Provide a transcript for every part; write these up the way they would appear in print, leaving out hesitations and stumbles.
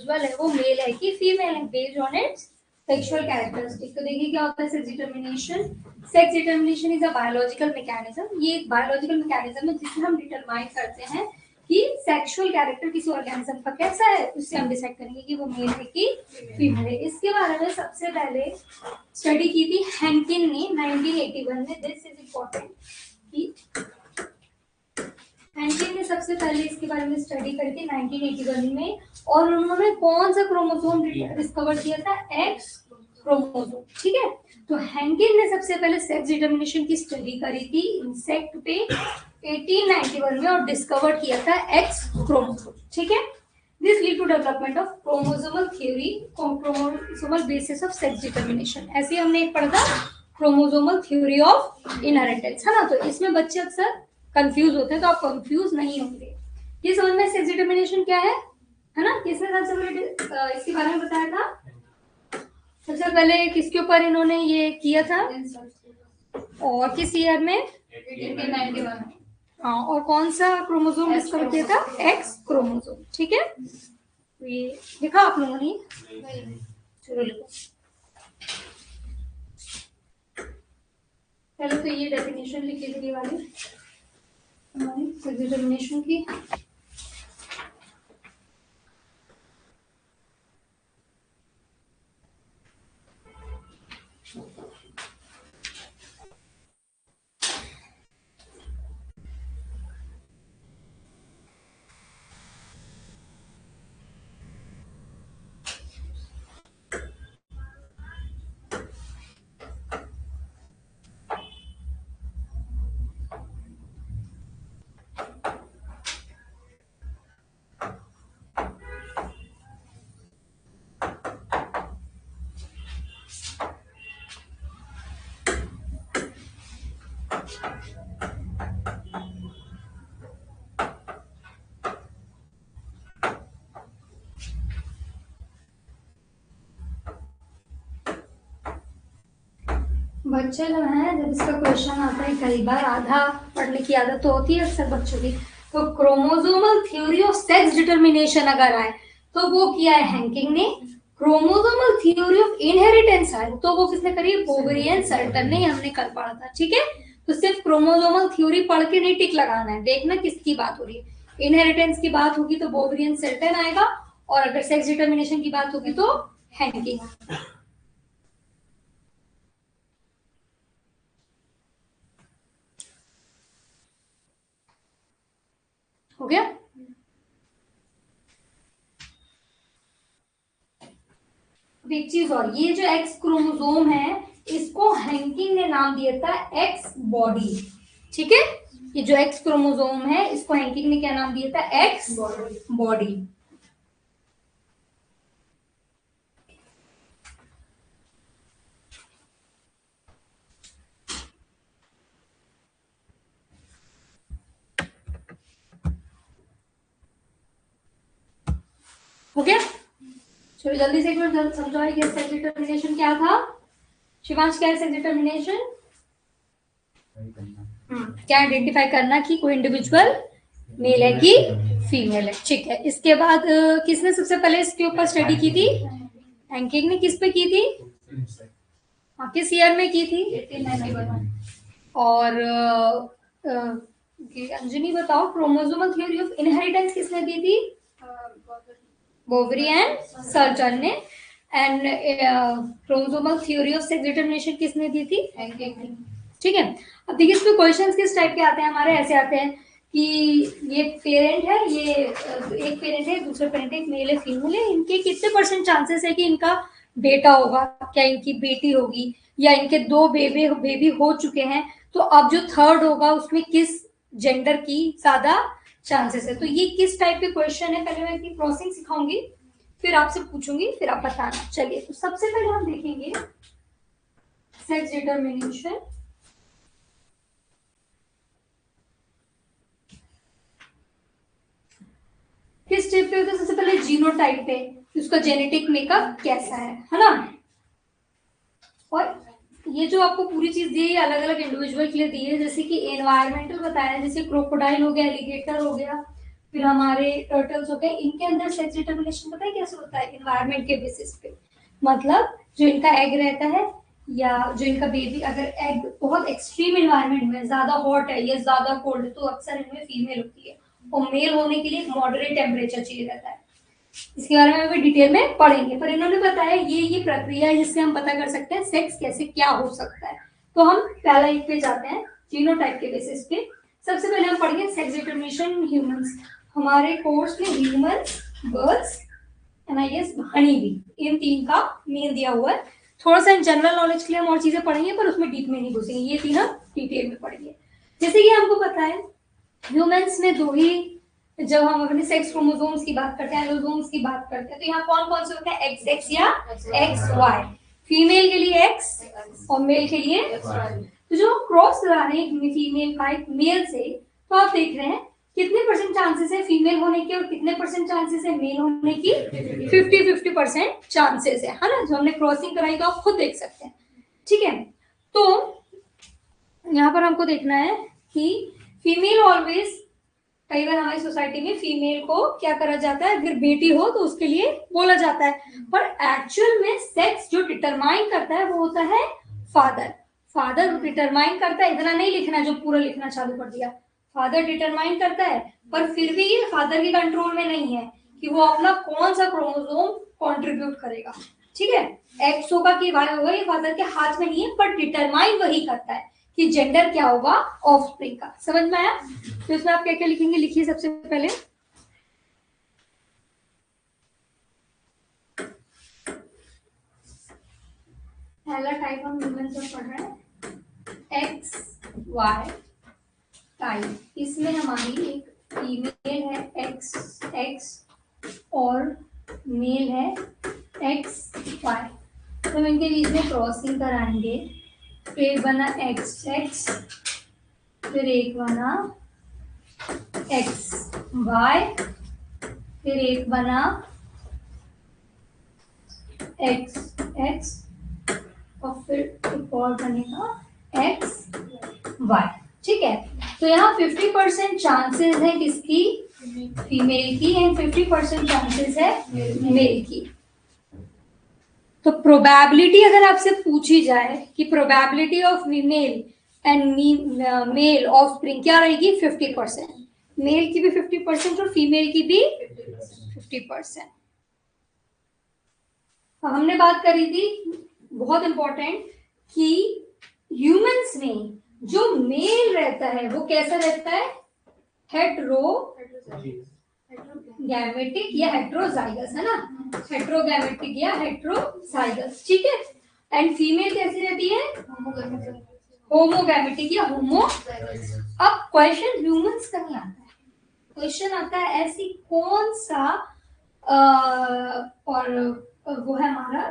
Individual है वो mail है कि फीमेल है based on it's sexual characteristic. तो देखिए क्या होता है sex determination. Sex determination is a biological mechanism, ये एक बायोलॉजिकल मैकेनिज्म है जिसमें हम डिटरमाइन करते हैं कि सेक्सुअल कैरेक्टर किसी ऑर्गेनिज्म का कैसा है, उससे हम डिसाइड करेंगे कि वो मेल है कि फीमेल है। इसके बारे में सबसे पहले स्टडी की थी हैंकिन ने 1981 में। दिस इज इम्पोर्टेंट कि हैंकिन ने सबसे पहले इसके बारे में स्टडी करी थी 1981 में, और उन्होंने कौन सा क्रोमोसोम डिस्कवर किया था, एक्स क्रोमोसोम। ठीक है, तो हैंकिन ने सबसे पहले सेक्स डिटर्मिनेशन की स्टडी करी थी इंसेक्ट पे 1891 में और डिस्कवर किया था एक्स क्रोमोसोम। ठीक है, this lead to development of chromosomal theory, chromosomal basis of sex determination. ऐसे हमने एक पढ़ा था क्रोमोसोमल थ्योरी ऑफ इनहेरिटेंस, है ना। तो इसमें बच्चे अक्सर कंफ्यूज होते हैं, तो आप कंफ्यूज नहीं होंगे। ये समझ में सेक्स डिटर्मिनेशन क्या है ना। किसने सबसे पहले इसके बारे में बताया था? सबसे पहले किसके ऊपर इन्होंने ये किया था और किस ईयर में? 1891। हाँ, और कौन सा क्रोमोसोम डिस्कवर किया था? X chromosome. ठीक है, तो ये लिखा आप लोगों ने? चलो लिखो। चलो, तो ये डेफिनेशन लिख लीजिए वाली हमारी सेक्स डिटर्मिनेशन की। बच्चे जो हैं, जब इसका क्वेश्चन आता है कई बार आधा पढ़ने की आदत तो होती है अक्सर बच्चों की, तो chromosomal theory of sex determination अगर आए तो वो किया है हैंकिंग ने। क्रोमोसोमल थ्योरी ऑफ इनहेरिटेंस आए तो वो किसने करी? बोवेरी एंड सर्टन ने। हमने कल पढ़ा था। ठीक है, तो सिर्फ क्रोमोसोमल थ्योरी पढ़ के नहीं टिक लगाना है, देखना किसकी बात हो रही है। इनहेरिटेंस की बात होगी तो बोवेरी एंड सर्टन आएगा, और अगर सेक्स डिटर्मिनेशन की बात होगी तो हैंकिंग। हो गया? एक चीज और, ये जो एक्स क्रोमोसोम है इसको हैंकिंग ने नाम दिया था एक्स बॉडी। ठीक है, ये जो एक्स क्रोमोसोम है इसको हैंकिंग ने क्या नाम दिया था? X body. हो गया? चलो जल्दी से एक बार समझाओ कि सेक्स डिटर्मिनेशन क्या था। शिवांश, क्या है सेक्स डिटर्मिनेशन? क्या आइडेंटिफाई करना कि कोई इंडिविजुअल मेल है कि फीमेल है। ठीक है, इसके बाद किसने सबसे पहले इसके ऊपर स्टडी की थी? हैंकिंग ने। किस पे की थी? हाँ, किस ईयर में की थी? 1891। और अंजनी बताओ, क्रोमोसोमल थ्योरी ऑफ इनहेरिटेंस किसने दी थी? बोवेरी एंड सर्टन ने। And chromosomal theory of sex determination किसने दी थी? ठीक है, अब देखिए इसमें क्वेश्चंस किस टाइप के आते हैं हमारे। ऐसे आते हैं कि ये पेरेंट है, ये एक पेरेंट है, दूसरा पेरेंट है, एक मेल है फीमेल है, इनके कितने % चांसेस है कि इनका बेटा होगा, क्या इनकी बेटी होगी, या इनके 2 बेबी हो चुके हैं, तो अब जो थर्ड होगा उसमें किस जेंडर की ज्यादा चांसेस है। तो ये किस टाइप के क्वेश्चन है, पहले मैं इसकी क्रॉसिंग सिखाऊंगी, फिर आपसे पूछूंगी, फिर आप बताना। चलिए, तो सबसे पहले हम देखेंगे सेक्स डिटर्मिनेशन। किस टाइप पे होता है? सबसे पहले जीनोटाइप पे, उसका जेनेटिक मेकअप कैसा है ना। और ये जो आपको पूरी चीज दी है अलग अलग इंडिविजुअल के लिए दी है, जैसे कि एनवायरमेंटल बताया, जैसे क्रोकोडाइल हो गया, एलिगेटर हो गया, फिर हमारे टर्टल्स हो गए, इनके अंदर सेक्स डिटर्मिनेशन पता है कैसे होता है? एनवायरनमेंट के बेसिस पे। मतलब जो इनका एग रहता है या जो इनका बेबी, अगर एग बहुत एक्सट्रीम एनवायरनमेंट में ज्यादा हॉट है या ज्यादा कोल्ड है तो अक्सर इनमें फीमेल होती है, और मेल होने के लिए मॉडरेट टेम्परेचर चाहिए रहता है। इसके बारे में अभी डिटेल में पढ़ेंगे, पर इन्होंने बताया ये प्रक्रिया है जिससे हम पता कर सकते हैं सेक्स कैसे क्या हो सकता है। तो हम पहला एक पे जाते हैं जीनोटाइप के बेसिस पे। सबसे पहले हम पढ़ेंगे सेक्स डिटर्मिनेशन इन ह्यूमंस। हमारे कोर्स में humans, birds and I guess honey भी, इन तीन का मेन दिया हुआ है। थोड़ा सा जनरल नॉलेज के लिए हम और चीजें पढ़ेंगे पर उसमें डीप में नहीं घुसेंगे, ये तीन हम डिटेल में पढ़ेंगे। जैसे कि हमको पता है ह्यूमंस में दो ही, जब हम अपने सेक्स क्रोमोसोम्स की बात करते हैं, एलोसोम्स की बात करते हैं, तो यहाँ कौन कौन से होते हैं? एक्स एक्स या एक्स वाई। फीमेल के लिए एक्स और मेल के लिए। तो जो क्रॉस करा रहे हैं फीमेल का एक मेल से, तो आप देख रहे हैं कितने परसेंट चांसेस है फीमेल होने के और कितने परसेंट चांसेस है मेल होने की? 50-50% चांसेस है ना? जो हमने क्रॉसिंग कराई तो आप खुद देख सकते हैं। ठीक है, तो यहाँ पर हमको देखना है कि फीमेल ऑलवेज, कई बार हमारी सोसाइटी में फीमेल को क्या करा जाता है, अगर बेटी हो तो उसके लिए बोला जाता है, पर एक्चुअल में सेक्स जो डिटरमाइन करता है वो होता है फादर। फादर डिटरमाइन करता है, इतना नहीं लिखना जो पूरा लिखना चालू कर दिया। फादर डिटरमाइन करता है, पर फिर भी ये फादर के कंट्रोल में नहीं है कि वो अपना कौन सा क्रोमोसोम कंट्रीब्यूट करेगा। ठीक है, एक्स होगा कि वाई होगा ये फादर के हाथ में नहीं है, पर डिटरमाइन वही करता है कि जेंडर क्या होगा ऑफस्प्रिंग का। समझ में आया? तो इसमें आप क्या क्या लिखेंगे, लिखिए सबसे पहले पहला टाइप हम ह्यूमन से पढ़ रहे हैं एक्स वाई टाइप। इसमें हमारी एक फीमेल है एक्स एक्स और मेल है एक्स वाई, तो हम इनके बीच में क्रॉसिंग कराएंगे। फिर बना एक्स एक्स, फिर एक बना एक्स वाई, फिर एक बना एक्स एक्स, और फिर एक और बनेगा एक्स वाई। ठीक है, तो यहाँ 50% चांसेस है किसकी? फीमेल की, एंड 50% चांसेस है मेल की। तो प्रोबेबिलिटी अगर आपसे पूछी जाए कि probability of female and male offspring क्या रहेगी? 50%। मेल की भी 50% और फीमेल की भी 50%। हमने बात करी थी बहुत इंपॉर्टेंट कि ह्यूमंस में जो मेल रहता है वो कैसा रहता है? हेट्रोगैमेटिक या हेट्रोजाइगस, है ना? हेट्रोगैमेटिक या हेट्रोजाइगस। ठीक है, एंड फीमेल कैसी रहती है? होमोगैमेटिक या होमो। अब क्वेश्चन ह्यूमंस का नहीं आता है, क्वेश्चन आता है ऐसी कौन सा और वो है हमारा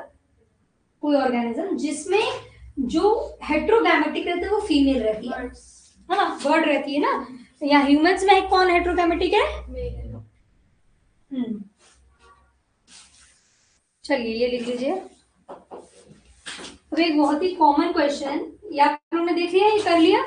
कोई ऑर्गेनिज्म जिसमें जो हेट्रोगैमेटिक रहता है वो फीमेल रहती है ना? बर्ड रहती है ना? या ह्यूमंस में कौन हेट्रोगैमेटिक है? चलिए ये लिख लीजिए। अब एक बहुत ही कॉमन क्वेश्चन, या आप लोगों ने देख लिया, ये कर लिया?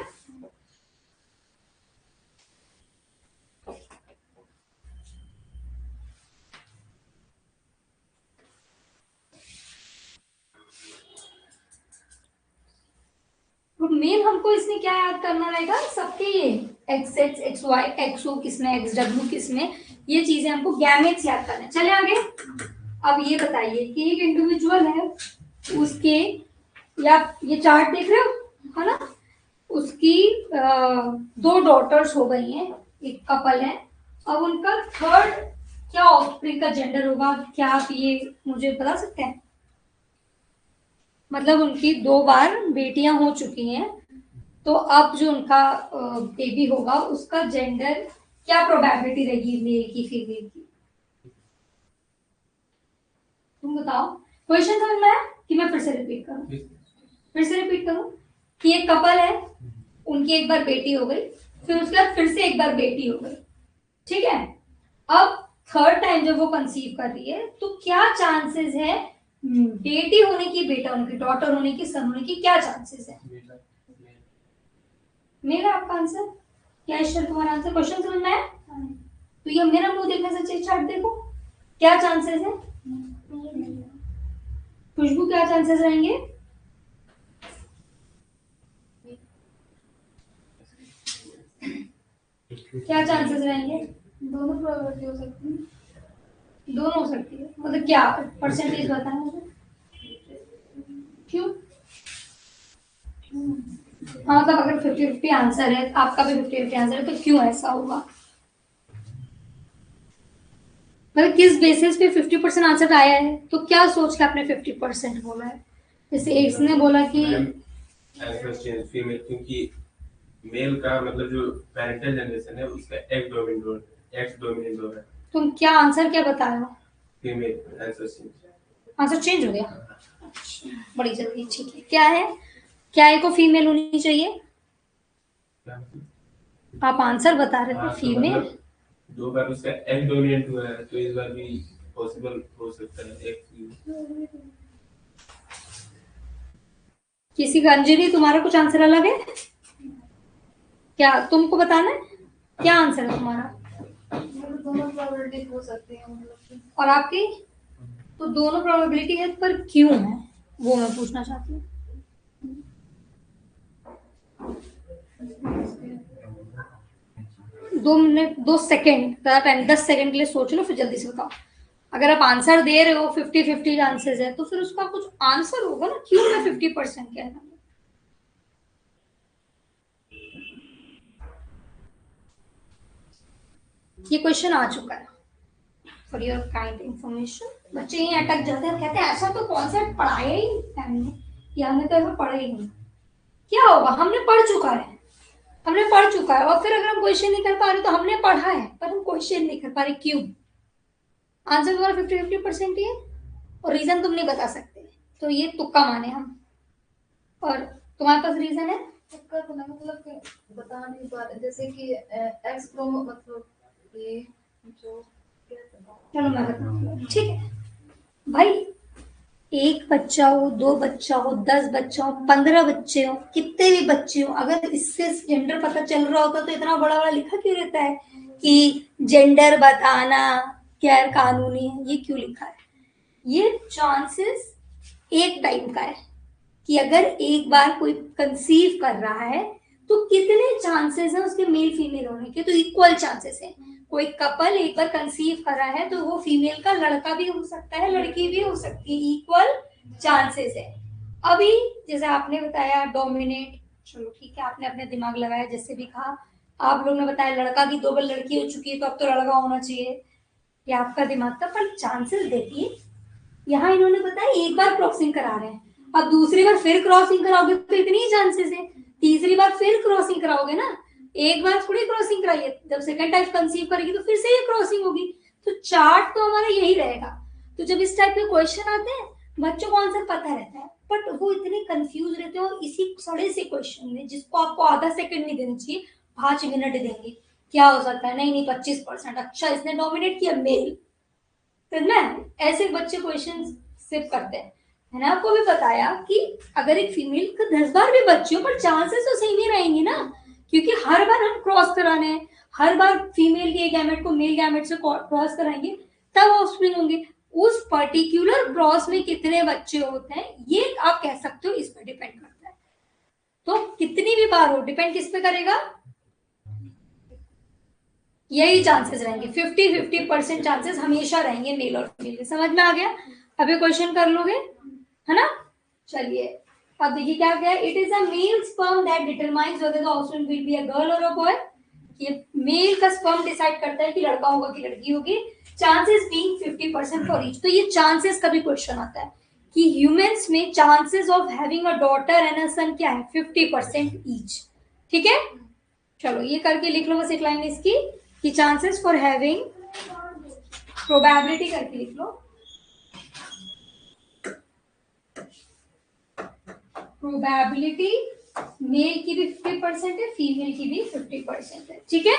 तो मेन हमको इसमें क्या याद करना रहेगा? सबके ये X X X Y, X O किसमें, एक्स डब्ल्यू किसमें, ये चीजें हमको गैमेट्स याद करना है। चले आगे। अब ये बताइए कि एक इंडिविजुअल है, उसके, या ये चार्ट देख रहे हो है ना, उसकी दो डॉटर्स हो गई हैं, एक कपल है। अब उनका थर्ड क्या ऑफस्प्रिंग का जेंडर होगा? क्या आप ये मुझे बता सकते हैं? मतलब उनकी 2 बार बेटियां हो चुकी हैं, तो अब जो उनका बेबी होगा उसका जेंडर क्या प्रोबेबिलिटी रहेगी, मेल की फीमेल की? तुम बताओ। क्वेश्चन समझ में आया कि मैं फिर से रिपीट करूं? कि एक कपल है, उनकी एक बार बेटी हो गई, फिर उसके बाद फिर से एक बार बेटी हो गई। ठीक है, अब थर्ड टाइम जब वो कंसीव कर रही है तो क्या चांसेस है बेटी होने की, बेटा होने की, डॉटर होने की, सन होने की, क्या चांसेस है? मेरा आपका आंसर क्या है? तुम्हारा आंसर? क्वेश्चन समझ में आया? तो ये मेरा मुंह देखने से चेक चार्ट देखो क्या चांसेस है। खुशबू क्या चांसेस रहेंगे? क्या चांसेस रहेंगे? दोनों प्रोबेबिलिटी हो सकती है। दोनों हो सकती है, मतलब क्या परसेंटेज बताना मुझे। क्यों? हाँ मतलब अगर 50-50 आंसर है, आपका भी 50-50 आंसर है, तो क्यों ऐसा होगा? मतलब किस बेसिस पे 50% आंसर आया है, तो क्या सोच के आपने 50% बोला है? जैसे इसने बोला कि फीमेल, क्योंकि मेल का मतलब जो पेरेंटल जनरेशन है उसका एक्स डोमिनेंट हो रहा है। तुम क्या आंसर क्या बताए हो? फीमेल आंसर चेंज हो गया बड़ी जल्दी, ठीक है। क्या है, क्या है को फीमेल होनी चाहिए? आप आंसर बता रहे थे फीमेल। मतलब 2 बार उसका एक्स डोमिनेंट हुआ है, तो इस बार भी पॉसिबल हो सकता है एक्स। किसी का, अंजलि तुम्हारा कुछ आंसर अलग है क्या? तुमको बताना है क्या आंसर है तुम्हारा? दोनों प्रोबेबिलिटी हो सकती है मतलब। और आपकी? तो दोनों प्रोबेबिलिटी है, पर क्यों है वो मैं पूछना चाहती हूँ। 2 मिनट 2 सेकेंड ज्यादा टाइम, 10 सेकेंड के लिए सोच लो, फिर जल्दी से बताओ। अगर आप आंसर दे रहे हो 50-50 चांसेस है, तो फिर उसका कुछ आंसर होगा ना, क्यों मैं 50% कह रहा हूँ। ये क्वेश्चन आ चुका है फॉर योर काइंड इंफॉर्मेशन। बच्चे यहीं अटक जाते हैं, कहते हैं ऐसा तो कॉन्सेप्ट पढ़ाया ही नहीं मैम ने, कि हमने तो ऐसा पढ़ा ही नहीं। क्या होगा, हमने पढ़ चुका है, हमने पढ़ चुका है, और फिर अगर हम क्वेश्चन नहीं कर पा रहे तो हमने पढ़ा है पर हम क्वेश्चन नहीं कर पा रहे, क्यों? आंसर तुम्हारा 50-50% ही है और रीजन तुम नहीं बता सकते, तो ये तुक्का माने हम। और तुम्हारे पास रीजन है? तुक्का तो नहीं, मतलब कि बता नहीं पा रहे, जैसे कि एक्स क्रोमो मतलब ये जो चलो मैं बताती हूँ, ठीक है भाई। एक बच्चा हो, 2 बच्चा हो, 10 बच्चा हो, 15 बच्चे हो, कितने भी बच्चे हो, अगर इससे जेंडर पता चल रहा होता तो इतना बड़ा बड़ा लिखा क्यों रहता है कि जेंडर बताना गैर कानूनी है? ये क्यों लिखा है? ये चांसेस एक टाइम का है कि अगर एक बार कोई कंसीव कर रहा है तो कितने चांसेस हैं उसके मेल फीमेल होने के, तो इक्वल चांसेस है। कोई कपल एक बार कंसीव कर रहा है तो वो फीमेल का लड़का भी हो सकता है, लड़की भी हो सकती है, इक्वल चांसेस है। अभी जैसे आपने बताया डोमिनेट, चलो ठीक है, आपने अपने दिमाग लगाया, जैसे भी कहा। आप लोग ने बताया लड़का की 2 बार लड़की हो चुकी है तो अब तो लड़का होना चाहिए, ये आपका दिमाग था, पर चांसेस देखिए। यहाँ इन्होंने बताया एक बार क्रॉसिंग करा रहे हैं, अब दूसरी बार फिर क्रॉसिंग कराओगे तो इतनी ही चांसेस है, तीसरी बार फिर क्रॉसिंग कराओगे ना, एक बार थोड़ी क्रॉसिंग कराइए, जब सेकंड टाइम कंसीव करेगी तो फिर से ये क्रॉसिंग होगी। तो चार्ट तो हमारा यही रहेगा। तो जब इस टाइप के क्वेश्चन आते हैं बच्चों को आंसर पता रहता है, बट वो इतने कंफ्यूज रहते हैं, और इसी सड़े से क्वेश्चन में जिसको आपको आधा सेकंड नहीं देना चाहिए 5 मिनट देंगे। क्या हो सकता है, नहीं नहीं 25%, अच्छा इसने डोमिनेट किया मेल, तो ना ऐसे बच्चे क्वेश्चन सिर्फ करते हैं। मैंने आपको भी बताया कि अगर एक फीमेल का 10 बार भी बच्चे हो पर चांसेस तो सेम ही रहेंगे ना, क्योंकि हर बार हम क्रॉस कराने हैं, हर बार फीमेल के गैमेट को मेल गैमेट से क्रॉस कराएंगे तब ऑफस्प्रिंग होंगे। उस पर्टिकुलर क्रॉस में कितने बच्चे होते हैं ये आप कह सकते हो, इस पर डिपेंड करता है। तो कितनी भी बार हो, डिपेंड किस पे करेगा? यही चांसेस रहेंगे, 50-50% चांसेस हमेशा रहेंगे मेल और फीमेल के। समझ में आ गया? अभी क्वेश्चन कर लोगे है ना? चलिए अब देखिए क्या क्या है। It is a mail sperm that determines whether the offspring will be a girl और अ बॉय। ये मेल का स्पर्म डिसाइड करता है कि लड़का होगा कि लड़की होगी। Chances being 50% for each. तो ये चांसेस का भी क्वेश्चन आता है कि ह्यूमंस में chances of having a daughter and a son क्या है, 50% ईच। ठीक है, चलो ये करके लिख लो बस एक लाइन इसकी कि चांसेस फॉर हैविंग, प्रोबेबिलिटी करके लिख लो, प्रोबेबिलिटी मेल की भी 50% है, फीमेल की भी 50% है। ठीक है,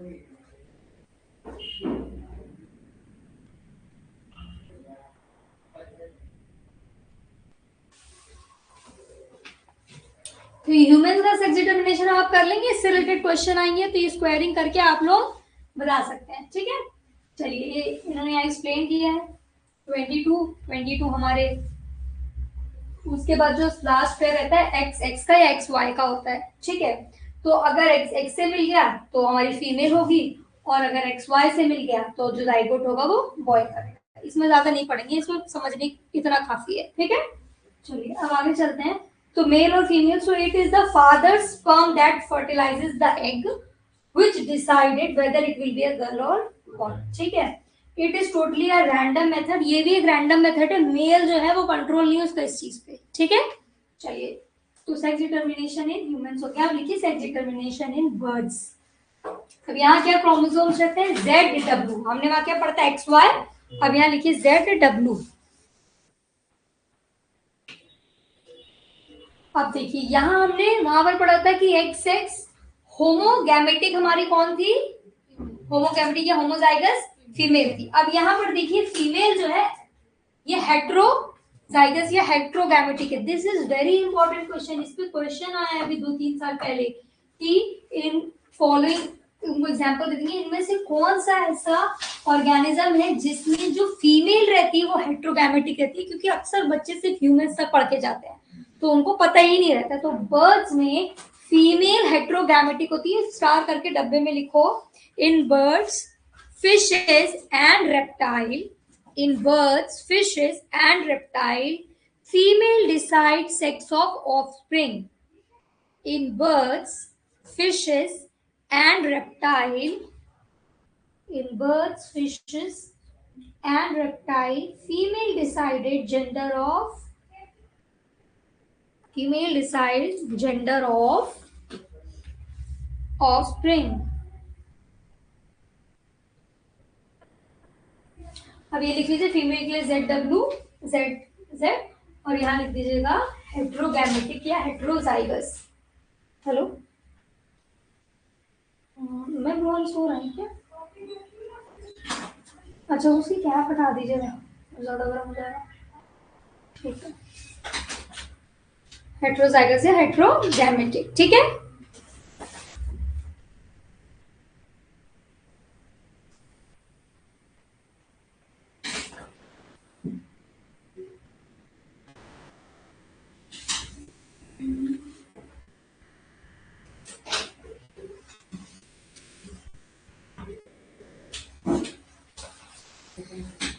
तो ह्यूमन का सेक्स डिटर्मिनेशन आप कर लेंगे, इससे रिलेटेड क्वेश्चन आएंगे तो ये स्क्वायरिंग करके आप लोग बता सकते हैं, ठीक है। चलिए ये इन्होंने यहाँ एक्सप्लेन किया है 22 हमारे, उसके बाद जो लास्ट पेयर रहता है एक्स एक्स का या एक्स वाई का होता है, ठीक है। तो अगर एक्स एक्स से मिल गया तो हमारी फीमेल होगी, और अगर एक्स वाई से मिल गया तो जो जाइगोट होगा वो बॉय करेगा। इसमें ज्यादा नहीं पढ़ेंगे, इसमें समझने इतना काफी है, ठीक है। चलिए अब आगे चलते हैं। तो मेल और female, so it is the father's sperm that fertilises the egg which decided whether it will be a girl or boy, ठीक है। It is totally a random method, ये भी एक रैंडम मेथड है, मेल जो है वो कंट्रोल नहीं है उसका इस चीज पे, ठीक है। चलिए तो सेक्स डिटर्मिनेशन इन ह्यूमंस हो गया, अब लिखिए सेक्स डिटर्मिनेशन इन बर्ड्स। अब यहाँ क्या क्रोमोसोम्स रहते हैं, ZW, हमने वहां क्या पढ़ता है XY, अब यहाँ लिखिए ZW। अब देखिए यहाँ हमने वहां पर पढ़ा था कि XX होमोगैमेटिक हमारी कौन थी, होमोगैमेटिक या होमोजाइगस फीमेल थी। अब यहाँ पर देखिए फीमेल जो है ये हेट्रोजाइगस या हेट्रोगैमेटिक है। This is very important question, इस पे क्वेश्चन आया है अभी 2-3 साल पहले कि इन फॉलोइंग एग्जांपल दे देंगे, इनमें से कौन सा ऐसा ऑर्गेनिज्म है जिसमें जो फीमेल रहती है वो हेट्रोगैमेटिक रहती है, क्योंकि अक्सर बच्चे सिर्फ ह्यूमंस तक पढ़ के जाते हैं तो उनको पता ही नहीं रहता। तो बर्ड्स में फीमेल हेट्रोगैमेटिक होती है, स्टार करके डब्बे में लिखो। In birds, fishes and reptile, in birds, fishes and reptile, female decides sex of offspring. In birds, fishes and reptile, in birds, fishes and reptile, female decides gender of offspring. अब ये लिख लीजिए female के लिए ZW, Z, और यहाँ लिख दीजिएगा हेट्रोगैमेटिक या हेट्रोजाइगस। हेलो मैं बोल सो रही क्या? अच्छा उसकी कैप हटा दीजिएगा, ज्यादा गर्म हो जाएगा, ठीक है। हेट्रोजाइगस या हेट्रोगैमेटिक, ठीक है।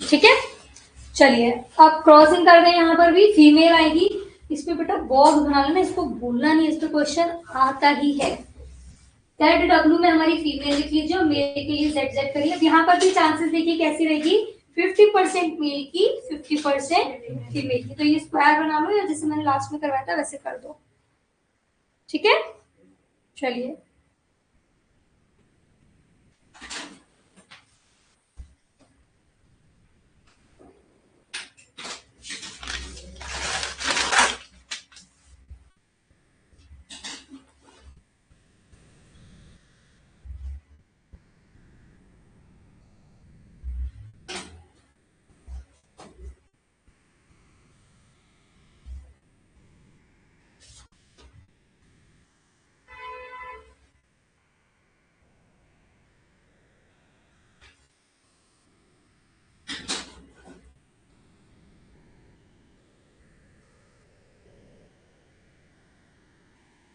ठीक है। चलिए अब क्रॉसिंग कर दें, यहाँ पर भी फीमेल आएगी, इस पे बेटा बॉक्स बना लेना, इसको भूलना नहीं, इस पे क्वेश्चन आता ही है। ZW में हमारी फीमेल लिख लीजिए और मेल के लिए ZZ करिए। अब यहाँ पर भी चांसेस देखिए कैसी रहेगी, 50% मेल की 50% फीमेल की। तो ये स्क्वायर बना लो या जैसे मैंने लास्ट में करवाया था वैसे कर दो, ठीक है। चलिए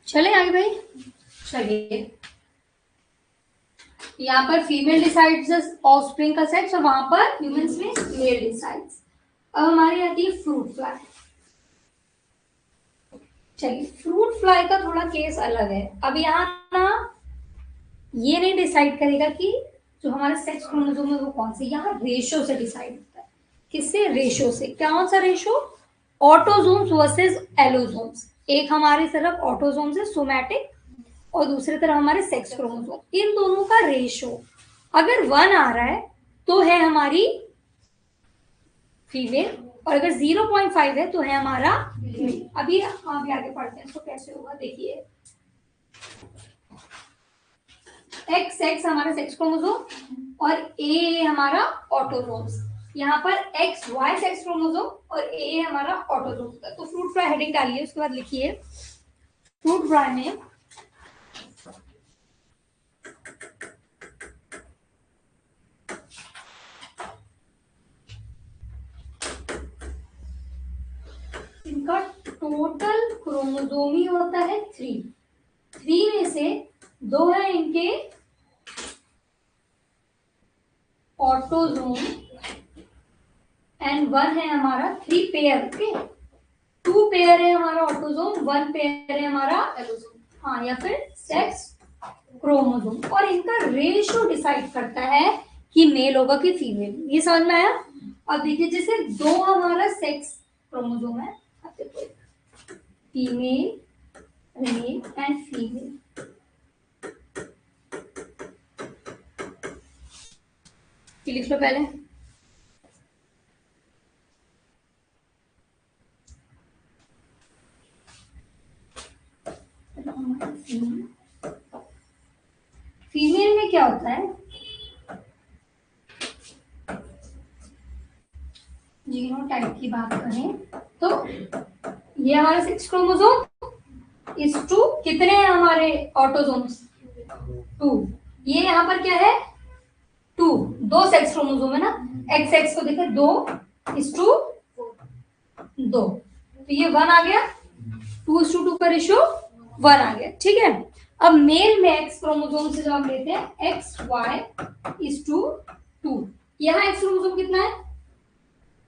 चले आगे भाई। चलिए यहाँ पर फीमेल डिसाइड्स ऑफस्प्रिंग का सेक्स और वहां पर ह्यूमंस में मेल डिसाइड्स। अब हमारी आती है फ्रूट फ्लाई। चलिए फ्रूट फ्लाई का थोड़ा केस अलग है। अब यहाँ ना ये नहीं डिसाइड करेगा कि जो हमारा सेक्स क्रोमोसोम है वो कौन से, यहाँ रेशो से डिसाइड होता है। किससे? रेशो से। कौन सा रेशो? Autosomes versus एलोजोम्स। एक हमारे तरफ ऑटोजोम्स है सोमैटिक और दूसरी तरफ हमारे सेक्स क्रोमोसोम, इन दोनों का रेशो अगर 1 आ रहा है तो है हमारी फीमेल, और अगर 0.5 है तो है हमारा मेल। अभी आगे पढ़ते हैं इसको कैसे होगा, देखिए एक्स एक्स हमारा सेक्स क्रोमोसोम और ए हमारा ऑटोसोम्स। यहाँ पर एक्स वाई सेक्स क्रोमोसोम और ए हमारा ऑटोसोम होता है। तो फ्रूट फ्राई हेडिंग डालिए, उसके बाद लिखिए फ्रूट फ्राई में इनका टोटल क्रोमोसोम ही होता है 3 में से 2 है इनके ऑटोसोम एंड 1 है हमारा 3 पेयर। ओके, 2 पेयर है हमारा ऑटोसोम, 1 पेयर है हमारा एलोसोम। हाँ या फिर सेक्स क्रोमोसोम। और इनका रेशियो डिसाइड करता है कि मेल होगा कि फीमेल। ये समझ में आया? अब देखिए जैसे 2 हमारा सेक्स क्रोमोसोम है, अब देखो फीमेल मेल एंड फीमेल। लिख लो पहले। फीमेल में क्या होता है, जीनोटाइप की बात करें तो ये हमारा सेक्स क्रोमोसोम इस टू कितने हैं हमारे ऑटोसोम्स 2। ये यहाँ पर क्या है 2 सेक्स क्रोमोसोम है ना, एक्स एक्स को देखें 2:2 2, तो ये 1 आ गया, 2:2 का रेशियो 1 आ गया। ठीक है, अब मेल में एक्स क्रोमोसोम से जब हम लेते हैं XY:2, यहाँ एक्स क्रोमोसोम कितना है,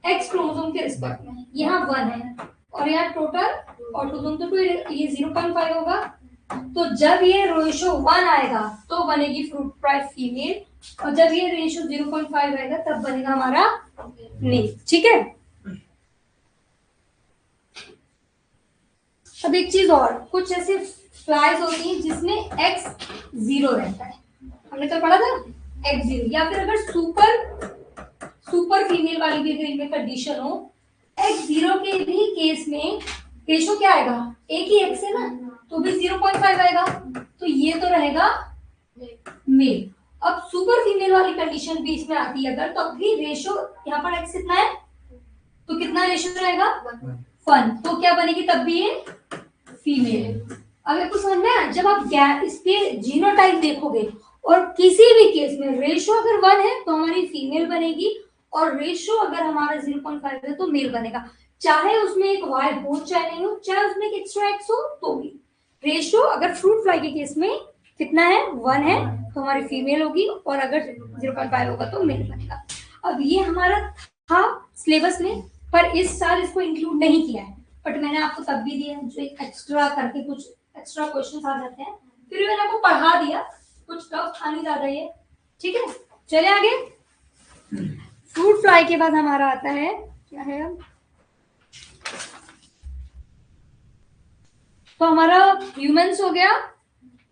एक्स क्रोमोसोम के रिस्पेक्ट में यहाँ 1 है और यहाँ टोटल ऑटोसोम तो 2, ये 0.5 होगा। तो जब ये रेशियो 1 आएगा तो बनेगी फ्रूट फ्राई फीमेल, और जब ये रेशियो 0.5 आएगा तब बनेगा हमारा मेल। ठीक है, अब एक चीज और, कुछ ऐसे फ्लाइज होती हैं जिसमें x 0 रहता है, हमने तो पढ़ा था x 0, या फिर अगर सुपर फीमेल वाली भी अगर इनमें कंडीशन हो, x 0 के भी केस में रेशो क्या आएगा, एक ही x है ना, तो भी 0.5 आएगा, तो ये तो रहेगा मेल। अब सुपर फीमेल वाली कंडीशन भी इसमें आती है अगर, तब भी रेशो यहाँ पर x कितना है, तो कितना रेशो रहेगा 1, तो क्या बनेगी तब भी ये फीमेल। अगर कुछ समझ में आया, जब आप इसके जीनोटाइप देखोगे और किसी भी केस में रेशो अगर 1 है तो हमारी फीमेल बनेगी, और रेशो अगर हमारा 0.5 है तो मेल बनेगा, चाहे उसमें एक y हो चाहे नहीं हो, चाहे उसमें एक एक्स्ट्रा x हो तो भी। रेशो अगर फ्रूट फ्लाई के केस में कितना है 1 है तो हमारी फीमेल होगी, और अगर 0.5 होगा तो मेल बनेगा। अब ये हमारा था सिलेबस में, पर इस साल इसको इंक्लूड नहीं किया है, बट मैंने आपको तब भी दिया जो एक एक्स्ट्रा करके कुछ एक्स्ट्रा क्वेश्चन आ जाते हैं, फिर मैंने आपको पढ़ा दिया, कुछ टफ था नहीं ज्यादा ये। ठीक है, चले आगे। फ्रूट फ्लाई के बाद हमारा आता है क्या है, अब तो हमारा ह्यूमंस हो गया,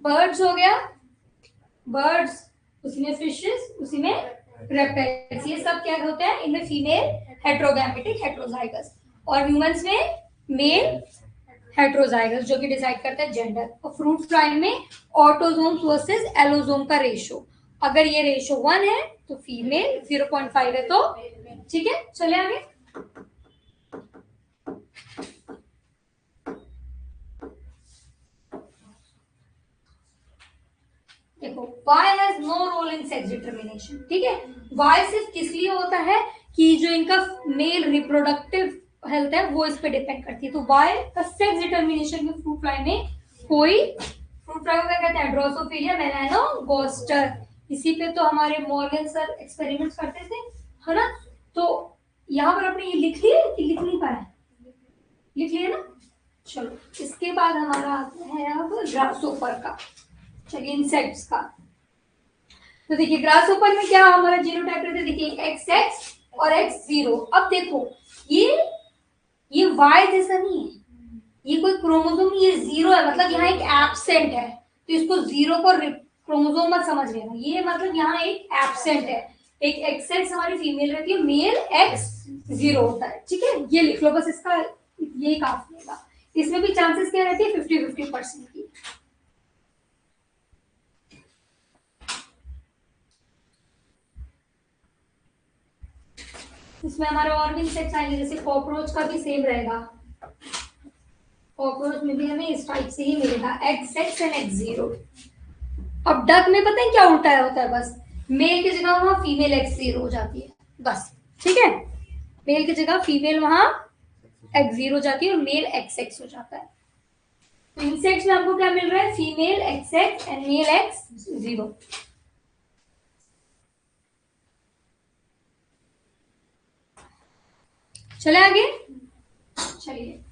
बर्ड्स हो गया, बर्ड्स उसी में फिशेस, उसी में रेप्टाइल्स, ये सब क्या होते हैं, इनमें फीमेल हेट्रोगैमेटिक हेट्रोजाइगस, और ह्यूमंस में मेल हेट्रोजाइगस जो कि डिसाइड करता है जेंडर। और फ्रूट फ्लाई में ऑटोसोम्स वर्सेस एलोसोम का रेशो, अगर ये रेशो 1 है तो फीमेल, 0.5 है तो। ठीक है, चले आगे। देखो Y has no role in sex determination। ठीक है, Y सिर्फ किस लिए होता है कि जो इनका मेल रिप्रोडक्टिव हेल्थ है वो इस पे डिपेंड करती है, तो Y का सेक्स डिटर्मिनेशन में फ्रूट फ्लाई में कोई, फ्रूट फ्लाई को क्या कहते हैं, ड्रोसोफिलिया मेलानोगास्टर, इसी पे तो हमारे मॉर्गन सर एक्सपेरिमेंट्स करते थे, है ना। तो यहाँ पर आपने ये लिख लिया कि लिख नहीं पाया, लिख लिया ना। चलो इसके बाद हमारा आता है अब ग्रासोफर का, चलिए इंसेक्ट्स का। तो देखिए ग्रासोफर में क्या हमारा जीनोटाइप रहता है, देखिए XX और X0। अब देखो ये Y जैसा नहीं है, ये कोई क्रोमोसोम, ये 0 है, मतलब यहाँ एक एब्सेंट है, तो इसको 0 को क्रोमोसोम मत समझ लेना, ये मतलब यहाँ एक एब्सेंट है, एक XX हमारी फीमेल रहती है, मेल X0 होता है। ठीक है, ये लिख लो बस, इसका यही काफी होगा। इसमें भी चांसेस क्या रहती है 50-50% की। इसमें हमारे और भी इंसेक्ट्स आएंगे, जैसे कॉकरोच का भी सेम रहेगा, कॉकरोच में भी हमें इस टाइप से ही मिलेगा X6 एंड X0। अब डक में पता है क्या उल्टा होता है, बस मेल की जगह वहां फीमेल X0 हो जाती है, बस ठीक है, मेल की जगह फीमेल वहां X0 हो जाती है और मेल XX हो जाता है। तो इंसेक्ट्स में आपको क्या मिल रहा है, female XX and mail X0। चले आगे, चलिए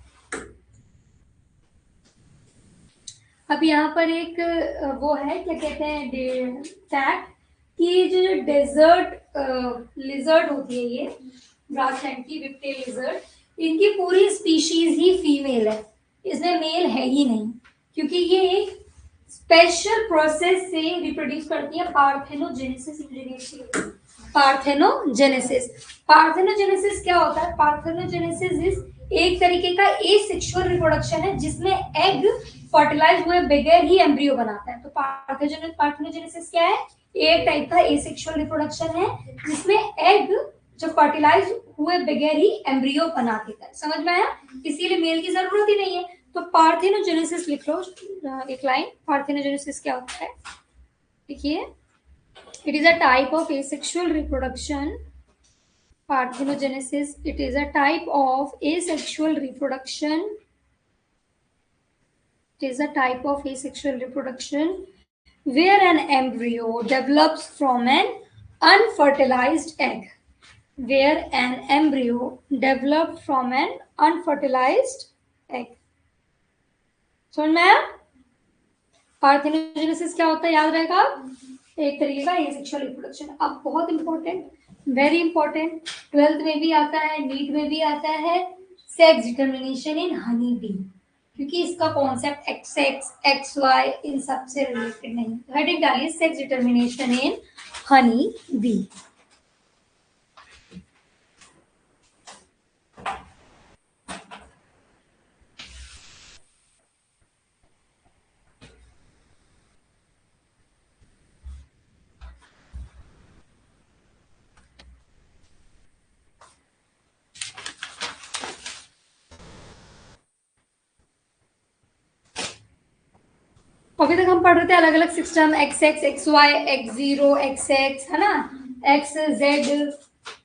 अब यहाँ पर एक वो है, क्या कहते हैं, फैक्ट कि जो डेजर्ट लिजर्ड होती है, ये ग्रासलैंड की विपटेल लिजर्ड, इनकी पूरी स्पीशीज ही फीमेल है, इसमें मेल है ही नहीं, क्योंकि ये एक स्पेशल प्रोसेस से रिप्रोड्यूस करती है, पार्थेनोजेनेसिस। पार्थेनोजेनेसिस, पार्थेनोजेनेसिस क्या होता है, पार्थेनोजेनेसिस इज एक तरीके का एसेक्सुअल रिप्रोडक्शन है जिसमें एग फर्टिलाइज हुए बगैर ही एम्ब्रियो बनाता है। तो पार्थेनोजेनेसिस क्या है, एक टाइप का एसेक्सुअल रिप्रोडक्शन है जिसमें एग जो फर्टिलाइज हुए बगैर ही एम्ब्रियो बना देता है। समझ में आया, इसीलिए मेल की जरूरत ही नहीं है। तो पार्थेनोजेनेसिस लिख लो एक लाइन, पार्थेनोजेनेसिस क्या होता है, देखिए, it is a type of asexual reproduction. Parthenogenesis, it is a type of asexual reproduction. It is a type of asexual reproduction where an embryo develops from an unfertilized egg. Where an embryo developed from an unfertilized egg. समझ में आया, parthenogenesis क्या होता है याद रहेगा, एक तरीके का एसेक्सुअल रिप्रोडक्शन। अब बहुत इंपॉर्टेंट, वेरी इंपॉर्टेंट, 12th में भी आता है, नीट में भी आता है, सेक्स डिटर्मिनेशन इन हनी बी, क्योंकि इसका कॉन्सेप्ट XX XY इन सब से रिलेटेड नहीं। हेडिंग डालिए सेक्स डिटर्मिनेशन इन हनी बी। अभी तक हम पढ़ रहे थे अलग अलग system, XX XY X0 XX, है ना, XZ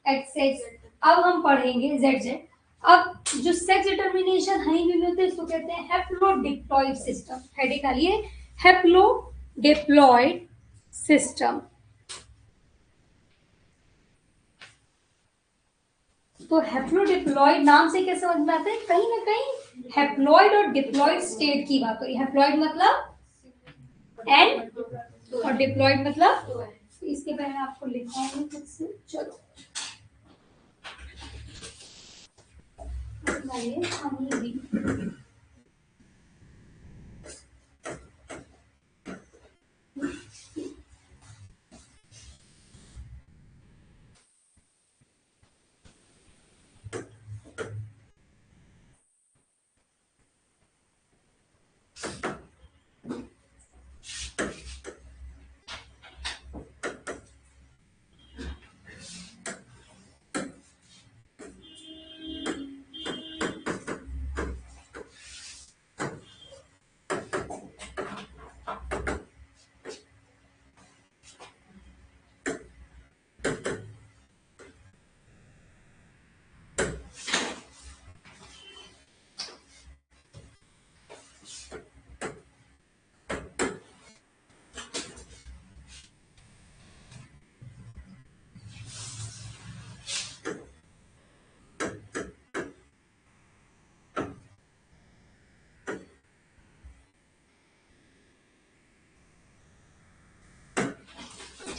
XX। अब हम पढ़ेंगे ZZ। अब जो सेक्स डिटर्मिनेशन हनी बी में होते हैं इसको कहते हैं हैप्लोडिप्लॉइड सिस्टम। हेडिंग डालिए हैप्लोडिप्लॉइड सिस्टम। तो हैप्लोडिप्लॉइड नाम से क्या समझ में आता है, कहीं ना कहीं हैप्लॉइड और डिप्लॉइड स्टेट की बात हो रही है। हैप्लॉइड मतलब एंड और डिप्लॉइड मतलब, इसके पहले आपको लिखाऊंगी खुद से, चलो हनी बी।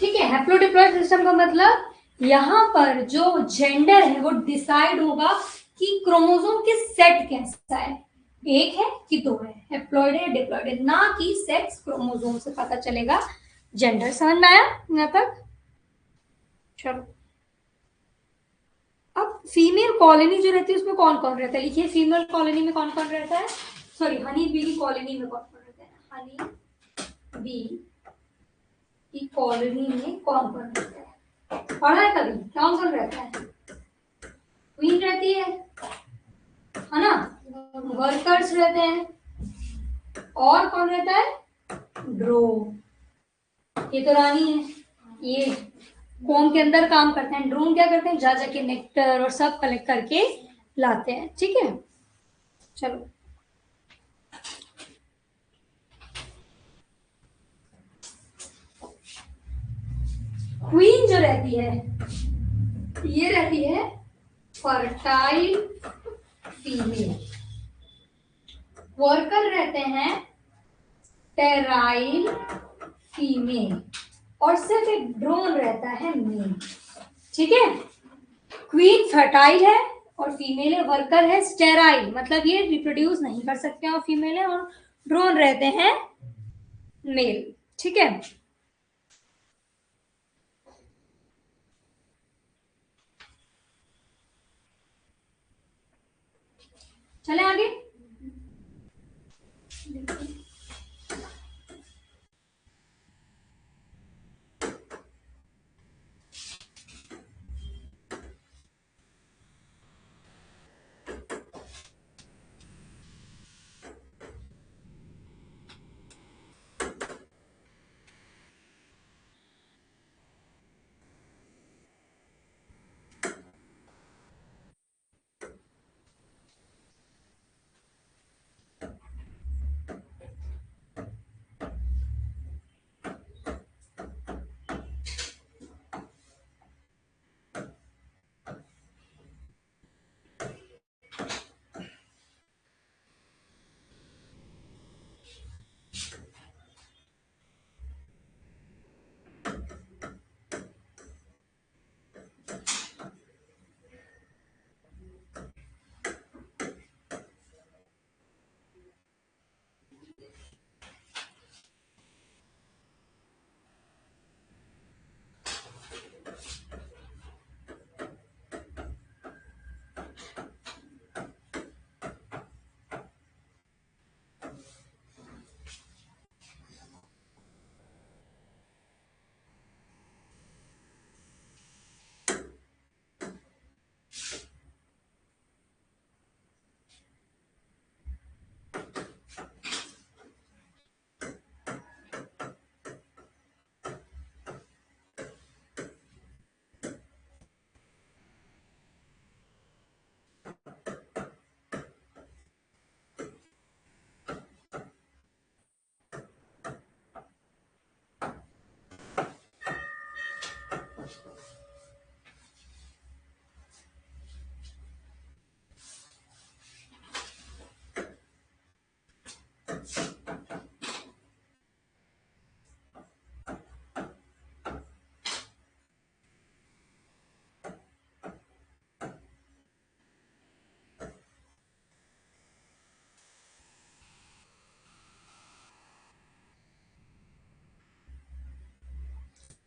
ठीक है, हैप्लोडिप्लॉइड सिस्टम का मतलब यहाँ पर जो जेंडर है वो डिसाइड होगा कि क्रोमोसोम के सेट कैसा है, एक है कि दो है, हैप्लॉइड है या डिप्लॉइड है, ना कि सेक्स क्रोमोसोम से पता चलेगा जेंडर। समझ में आया यहाँ तक, चलो। अब फीमेल कॉलोनी जो रहती है उसमें कौन कौन रहता है, लिखिए फीमेल कॉलोनी में कौन कौन रहता है, सॉरी हनी बी की कॉलोनी में कौन कौन रहता है, हनी बी की कॉलोनी में कौन कौन रहता है, पढ़ा है कभी कौन कौन रहता है, रहती है ना, वर्कर्स रहते हैं, और कौन रहता है, ड्रोन। ये तो रानी है, ये कॉम के अंदर काम करते हैं। ड्रोन क्या करते हैं, जा जाके नेक्टर और सब कलेक्ट करके लाते हैं। ठीक है, चलो क्वीन जो रहती है, ये रहती है फर्टाइल फीमेल। वर्कर रहते हैं टेराइल फीमेल, और सिर्फ एक ड्रोन रहता है मेल। ठीक है, क्वीन फर्टाइल है और फीमेल है, वर्कर है स्टेराइल, मतलब ये रिप्रोड्यूस नहीं कर सकते हैं और फीमेल है, और ड्रोन रहते हैं मेल। ठीक है, चले आगे।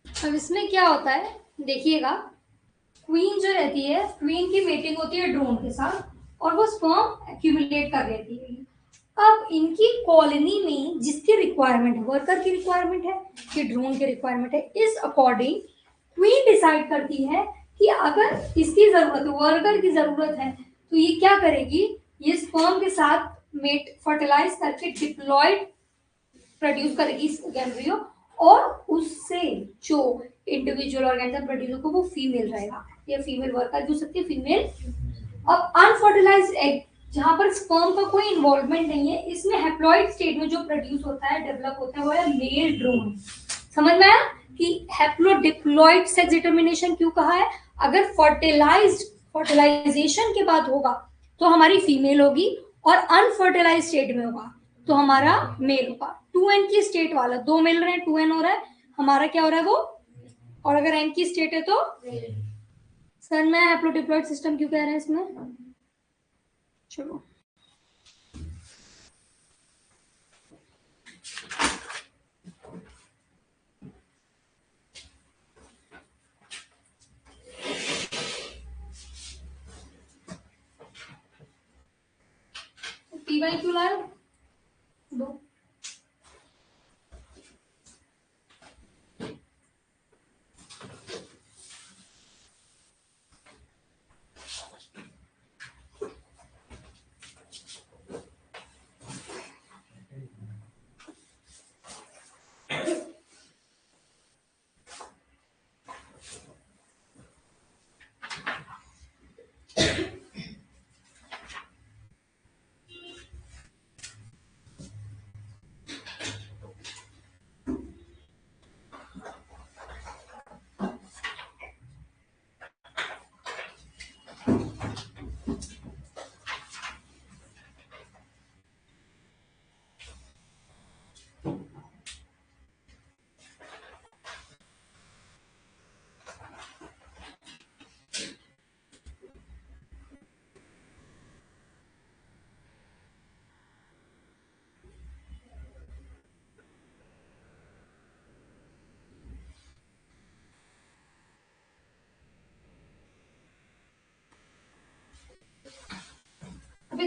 अब इसमें क्या होता है देखिएगा, क्वीन जो रहती है, क्वीन की मीटिंग होती है ड्रोन के साथ, और वो स्पर्म एक्यूमुलेट कर लेती है। अब इनकी कॉलोनी में जिसकी रिक्वायरमेंट है, वर्कर की रिक्वायरमेंट है कि ड्रोन की रिक्वायरमेंट है, इस अकॉर्डिंग क्वीन डिसाइड करती है कि अगर इसकी जरूरत है, वर्कर की जरूरत है, तो ये क्या करेगी, ये स्पर्म के साथ मेट फर्टिलाइज करके डिप्लॉयड प्रोड्यूस करेगी एम्ब्रियो, और उससे जो इंडिविजुअल ऑर्गेनिज्म प्रोड्यूस होगा वो फीमेल रहेगा, या फीमेल वर्कर जो सकती है फीमेल। अब अनफर्टिलाइज्ड एग, जहां पर स्पर्म का कोई इन्वॉल्वमेंट नहीं है, इसमें हैप्लॉइड स्टेट में जो प्रोड्यूस होता है, डेवलप होता है, वो है मेल ड्रोन। समझ में आया कि हैप्लोडिप्लॉइड सेक्स डिटर्मिनेशन क्यों कहा है। अगर फर्टिलाइजेशन के बाद होगा तो हमारी फीमेल होगी, और अनफर्टिलाइज स्टेट में होगा तो हमारा मेल होगा। 2n की स्टेट वाला, दो मिल रहे हैं, 2n हो रहा है, हमारा क्या हो रहा है वो, और अगर n की स्टेट है तो सर मैं हैप्लोडिप्लॉइड सिस्टम क्यों कह रहे हैं इसमें, चलो पीवाई क्यों लाए दो,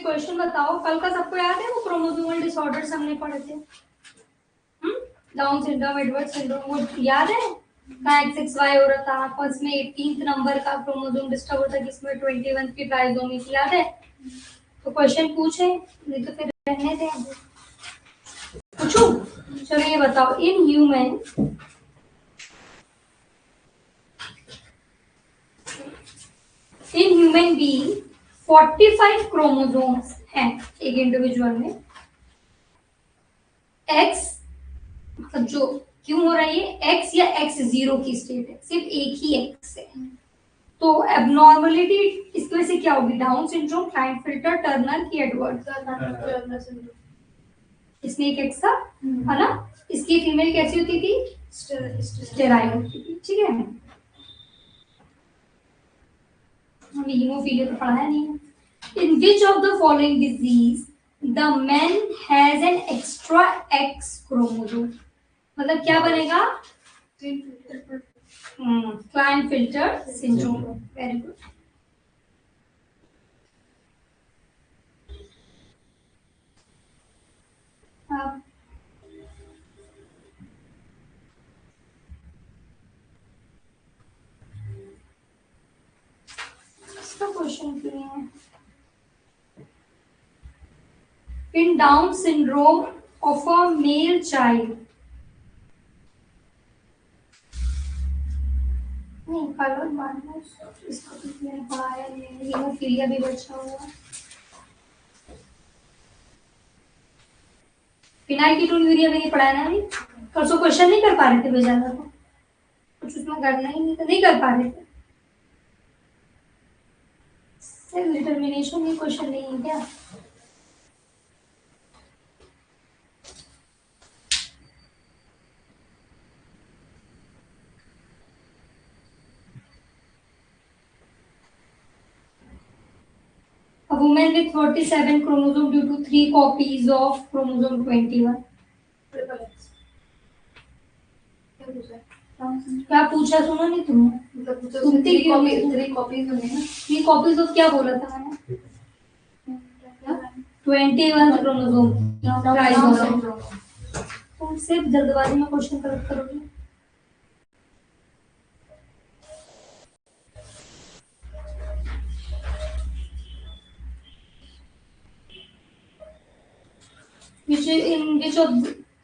क्वेश्चन बताओ, कल का सबको याद है वो क्रोमोसोमल डिसऑर्डर्स हमने पढ़े थे? डाउन सिंड्रोम, एडवर्ड सिंड्रोम, वो याद है? कहाँ XXY हो रहा था, फर्स्ट में 18th नंबर का क्रोमोसोम डिस्टर्ब होता है जिसमें 21 की ट्राइसोमी थी, याद है? तो क्वेश्चन पूछे, नहीं तो फिर रहने दे। पूछूं? चलो ये बताओ, इन ह्यूमन बीइंग 45 क्रोमोसोम्स हैं एक इंडिविजुअल में। एक्स मतलब जो क्यों हो रहा है ये, एक्स या X0 की स्टेट है, सिर्फ एक ही एक्स है। तो एबनॉर्मलिटी इसकी वजह से क्या होगी? डाउन सिंड्रोम, क्लाइनफिल्टर, टर्नर की एडवर्ड। इसमें एक एक्स था, है ना? इसकी फीमेल कैसी होती थी? स्टेराइल होती थी, ठीक है? हमने हीमोफीलिया तो पढ़ाया नहीं है। In which of the following disease the man has an extra X chromosome? मतलब क्या बनेगा? क्लाइनफिल्टर सिंड्रोम। Very good. अब इसका क्वेश्चन क्यों है? In Down syndrome of a male child, नहीं कलर मारना, इसका तो मैंने पढ़ाया नहीं है। हीमोफीलिया भी बचा हुआ। फिनाइलकीटोन्यूरिया भी नहीं पढ़ाया ना अभी? परसों क्वेश्चन नहीं कर पा रहे थे बेचारा, तो कुछ उसमें करना ही नहीं था, नहीं कर पा रहे थे। सेल्फ डिटर्मिनेशन ये क्वेश्चन नहीं है क्या? A woman with 47 chromosome due to 3 copies of chromosome 21. क्या पूछा सुना नहीं तुमने? सुनती क्यों नहीं? 3 कॉपीज होंगे ना। 3 copies of क्या बोला था मैंने? 21 क्रोमोसोम ट्राइसोम। तुम सिर्फ जल्दबाजी में क्वेश्चन करेक्ट करोगे। In which of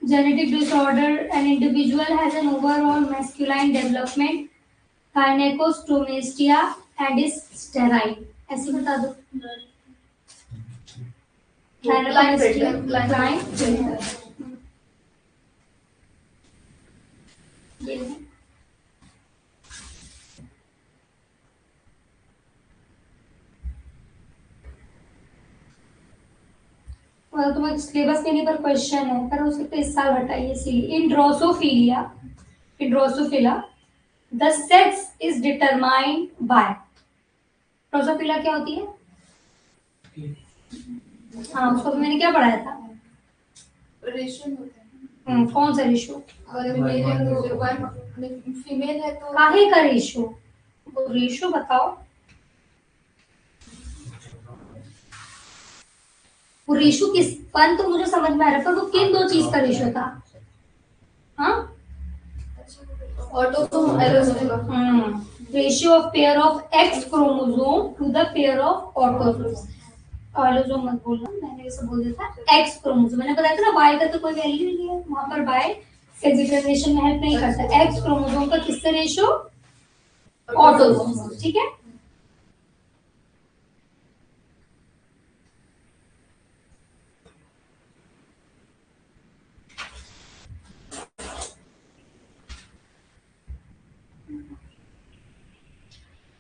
genetic disorder an individual has an overall masculine development, gynecostomastia and is sterile? ऐसे बता दो। तुम्हारे सिलेबस में नहीं पर क्वेश्चन है, पर उसके तो इस साल हटाइए इसीलिए। इन Drosophila the sex is determined bye. Drosophila क्या होती है? हाँ, उसको तो मैंने क्या पढ़ाया था? रेशियो होता है। कौन सा रेशियो? फीमेल है तो काहे का रेशियो? वो रेशियो बताओ। वो रेशियो किस पन तो मुझे समझ में आ रहा है, पर वो किन 2 चीज का रेशियो था? हाँ, autosome allosome. Ratio of pair of X chromosome to the pair of autosome. Autosome मत बोलना, मैंने ऐसे बोल दिया था एक्स क्रोमोसोम। मैंने बताया था ना, वाई का तो कोई वैल्यू नहीं है वहां पर, वाई सेक्स डिटरमिनेशन में हेल्प नहीं करता। एक्स क्रोमोसोम का किससे रेशियो? ऑटोसोम, ठीक है?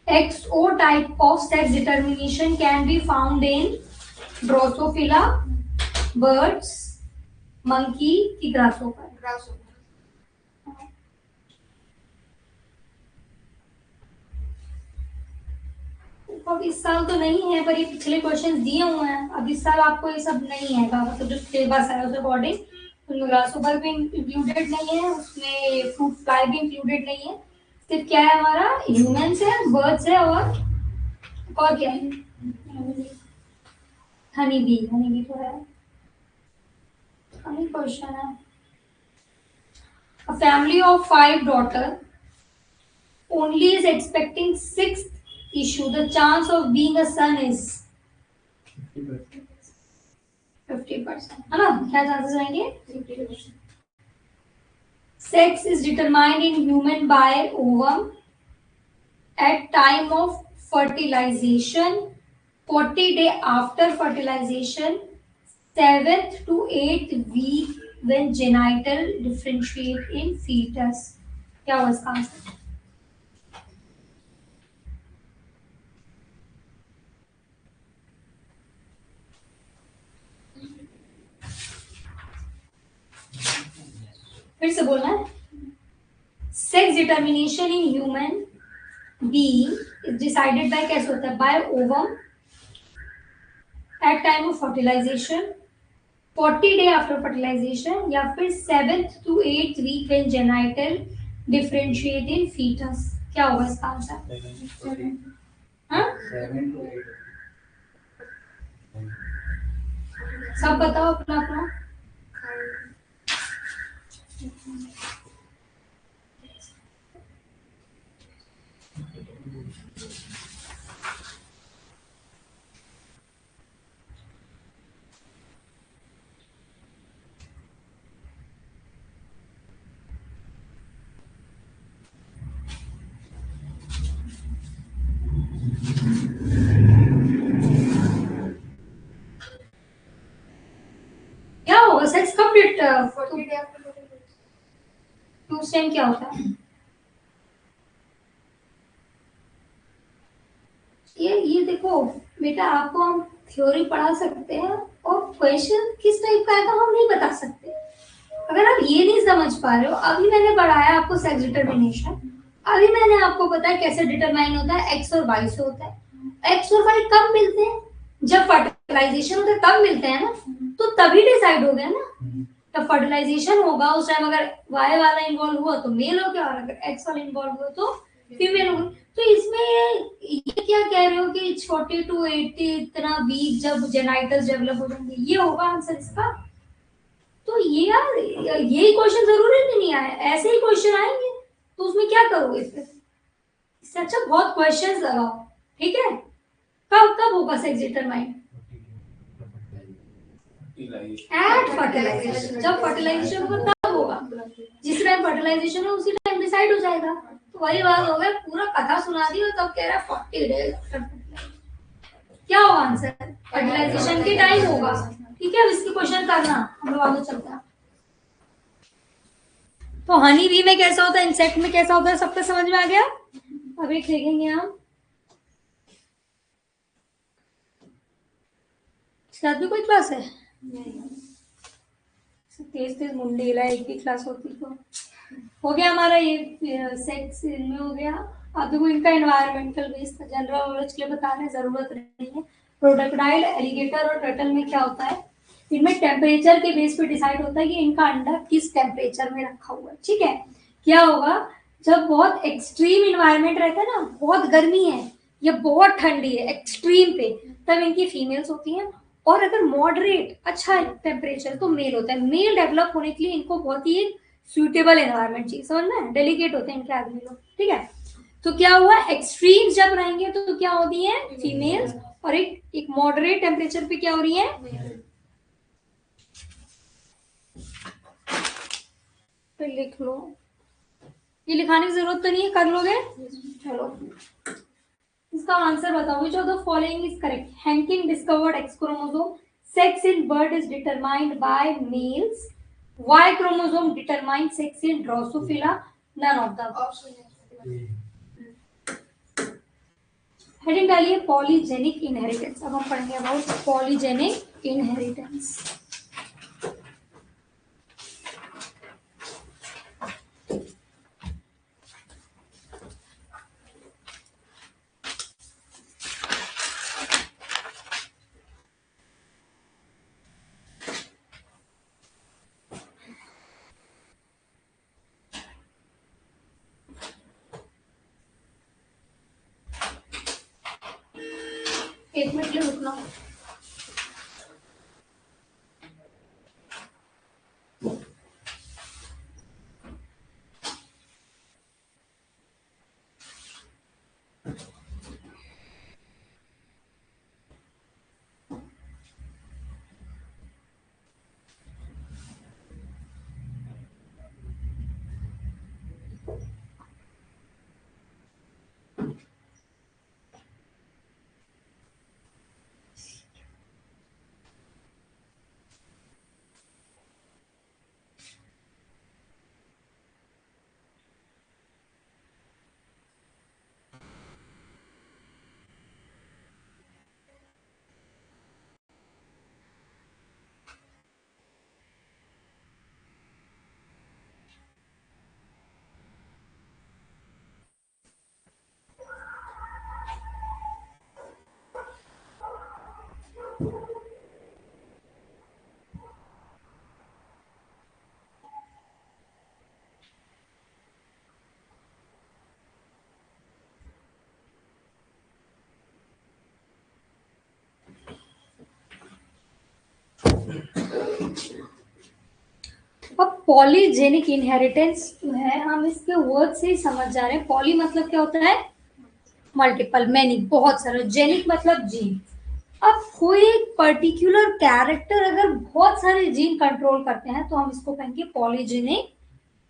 XO type of sex determination can be found in Drosophila, birds, monkey की grasshopper। अब इस साल तो नहीं है, पर ये पिछले क्वेश्चंस दिए हुए हैं। अब इस साल आपको ये सब नहीं है, मतलब जो सिलेबस है उस अकॉर्डिंग उसमें ग्रासहोपर भी इंक्लूडेड नहीं है, उसमें फ्रूट फ्लाई भी इंक्लूडेड नहीं है। सिर्फ क्या है हमारा? ह्यूमंस है, बर्ड्स है और क्या है? हनी बी तो है, हनी क्वेश्चन है। A family of 5 daughters only is expecting sixth issue. The chance of being a son is 50%, है ना? क्या चांसेस रहेंगे? 50%। Sex is determined in human by ovum at time of fertilization, 40 day after fertilization, 7th to 8th week when genital differentiate in fetus. क्या होगा इसका answer? फिर से बोलना है। Sex determination in human being is decided by, कैसे होता है? By ovum at time of fertilization, 40 day after fertilization, या फिर 7th to 8th week when genital differentiate in foetus. क्या होगा इसका आंसर? हाँ? सब बताओ अपना अपना। क्या होगा? सेक्स कब 40 डे आफ्टर टू टाइम क्या होता है? ये देखो बेटा, आपको हम थ्योरी पढ़ा सकते हैं और क्वेश्चन किस टाइप का आएगा हम नहीं बता सकते। अगर आप ये नहीं समझ पा रहे हो, अभी मैंने पढ़ाया आपको सेक्स डिटर्मिनेशन, अभी मैंने आपको बताया कैसे डिटरमाइन होता है, एक्स और वाई से होता है। एक्स और वाई कब मिलते हैं? जब फर्टिलाइजेशन होता है तब मिलते हैं ना, तो तभी डिसाइड हो गया ना। जब फर्टिलाइजेशन होगा उस टाइम अगर वाई वाला इन्वॉल्व हुआ तो मेल हो गया, और अगर एक्स वाला इन्वॉल्व हुआ तो फीमेल हो गई। तो इसमें ये क्या कह रहे हो कि 40 to 80 इतना वीक जब जेनाइटल्स डेवलप हो जाएंगे, ये होगा आंसर इसका? तो ये यार, यही क्वेश्चन जरूरी नहीं आए, ऐसे ही क्वेश्चन आएंगे तो उसमें क्या करोगे फिर? इससे अच्छा बहुत क्वेश्चंस लगाओ, ठीक है? कब कब होगा सेक्स डिटरमाइन? एट फर्टिलाइजेशन, जब फर्टिलाइजेशन होगा तब होगा। जिस टाइम फर्टिलाइजेशन है उसी टाइम डिसाइड हो जाएगा। तो वही बात हो गया, पूरा कथा सुना दी और तब कह रहा है 40 डेज। क्या होगा आंसर? फर्टिलाइजेशन के टाइम होगा, ठीक है? इसकी क्वेश्चन करना, हम लोग आगे चलते हैं। तो हनी बी में कैसा होता है, इंसेक्ट में कैसा होता है, सबको समझ में आ गया? अभी देखेंगे हम। साथ में कोई क्लास है? तेज तेज मुंडी हिला, एक ही क्लास होती तो हो गया हमारा ये सेक्स इनमें हो गया। अब देखो इनका एनवायरमेंटल बेस था, जनरल नॉलेज के लिए बता रहे हैं, जरूरत नहीं है। क्रोकोडाइल, एलिगेटर और टर्टल में क्या होता है? इनमें टेम्परेचर के बेस पे डिसाइड होता है कि इनका अंडा किस टेम्परेचर में रखा हुआ है, ठीक है? क्या होगा जब बहुत एक्सट्रीम इन्वायरमेंट रहता है ना, बहुत गर्मी है या बहुत ठंडी है एक्सट्रीम पे, तब इनकी फीमेल्स होती हैं। और अगर मॉडरेट अच्छा टेम्परेचर तो मेल होता है। मेल डेवलप होने के लिए इनको बहुत ही सुइटेबल एनवायरमेंट चाहिए, समझ में? डेलिकेट होते हैं इनके आदमी लोग, ठीक है? तो क्या हुआ, एक्सट्रीम जब रहेंगे तो क्या होती है? फीमेल्स। और एक मॉडरेट टेम्परेचर पे क्या हो रही है? तो लिख लो, ये लिखाने की जरूरत तो नहीं है, कर लोगे? चलो इसका आंसर बताओ। Which of the following is correct? Henking discovered X chromosome, sex in bird is determined by males, Y chromosome determined sex in Drosophila, none of the. Option heading डालिए पॉलीजेनिक इनहेरिटेंस। अब हम पढ़ेंगे about polygenic inheritance. एक minute के लिए रुकना। अब polygenic inheritance जो है, हम इसके वर्ड से ही समझ जा रहे हैं। पॉली मतलब क्या होता है? मल्टीपल, मैनी, बहुत सारा। जेनिक मतलब जीन। अब कोई पर्टिकुलर कैरेक्टर अगर बहुत सारे जीन कंट्रोल करते हैं तो हम इसको कहेंगे पॉलीजेनिक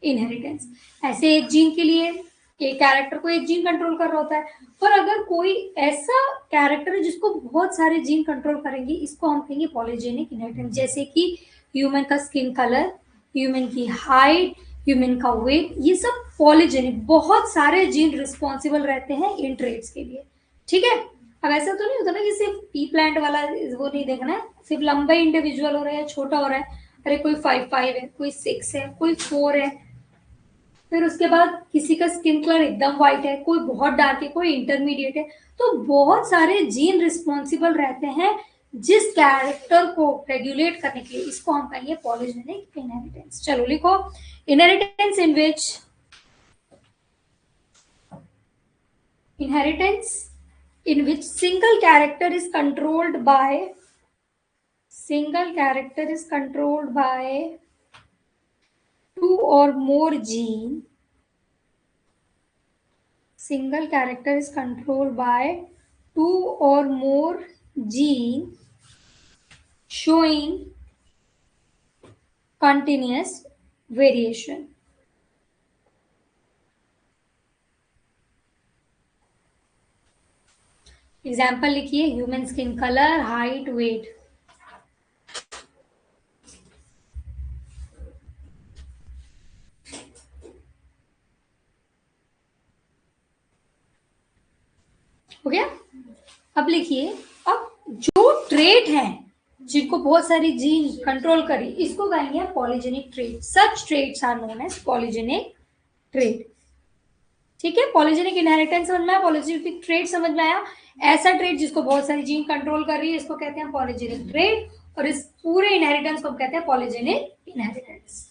इनहेरिटेंस। ऐसे एक जीन के लिए एक कैरेक्टर को एक जीन कंट्रोल कर रहा होता है, पर अगर कोई ऐसा कैरेक्टर है जिसको बहुत सारे जीन कंट्रोल करेंगे, इसको हम कहेंगे पॉलीजेनिक इनहेरिटेंस। जैसे कि ह्यूमन का स्किन कलर, ह्यूमन की हाइट, ह्यूमन का वेट, ये सब पॉलीजेनिक, बहुत सारे जीन रिस्पॉन्सिबल रहते हैं इन ट्रेट्स के लिए। ठीक है। अब ऐसा तो नहीं होता ना कि सिर्फ पी प्लांट वाला वो नहीं देखना है, सिर्फ लंबा इंडिविजुअल हो रहा है, छोटा हो रहा है, अरे कोई 5 है, कोई 6 है, कोई 4 है, फिर उसके बाद किसी का स्किन कलर एकदम व्हाइट है, कोई बहुत डार्क है, कोई इंटरमीडिएट है। तो बहुत सारे जीन रिस्पॉन्सिबल रहते हैं जिस कैरेक्टर को रेगुलेट करने के लिए। इसको हम कहेंगे पॉलीजेनिक इनहेरिटेंस। चलो लिखो, inheritance in which single character is controlled by 2 or more gene. Single character is controlled by 2 or more gene showing continuous variation. Example लिखिए, human skin colour, height, weight. हो गया। अब लिखिए, अब जो ट्रेट है जिनको बहुत सारी जीन कंट्रोल करी, इसको कहेंगे polygenic trait. Such traits are known as polygenic trait. ठीक है, पॉलीजेनिक इनहेरिटेंस समझ में आया, पॉलीजेनिक ट्रेट समझ में आया। ऐसा ट्रेट जिसको बहुत सारी जीन कंट्रोल कर रही है, इसको कहते हैं पॉलीजेनिक ट्रेट, और इस पूरे इनहेरिटेंस को कहते हैं पॉलीजेनिक इनहेरिटेंस।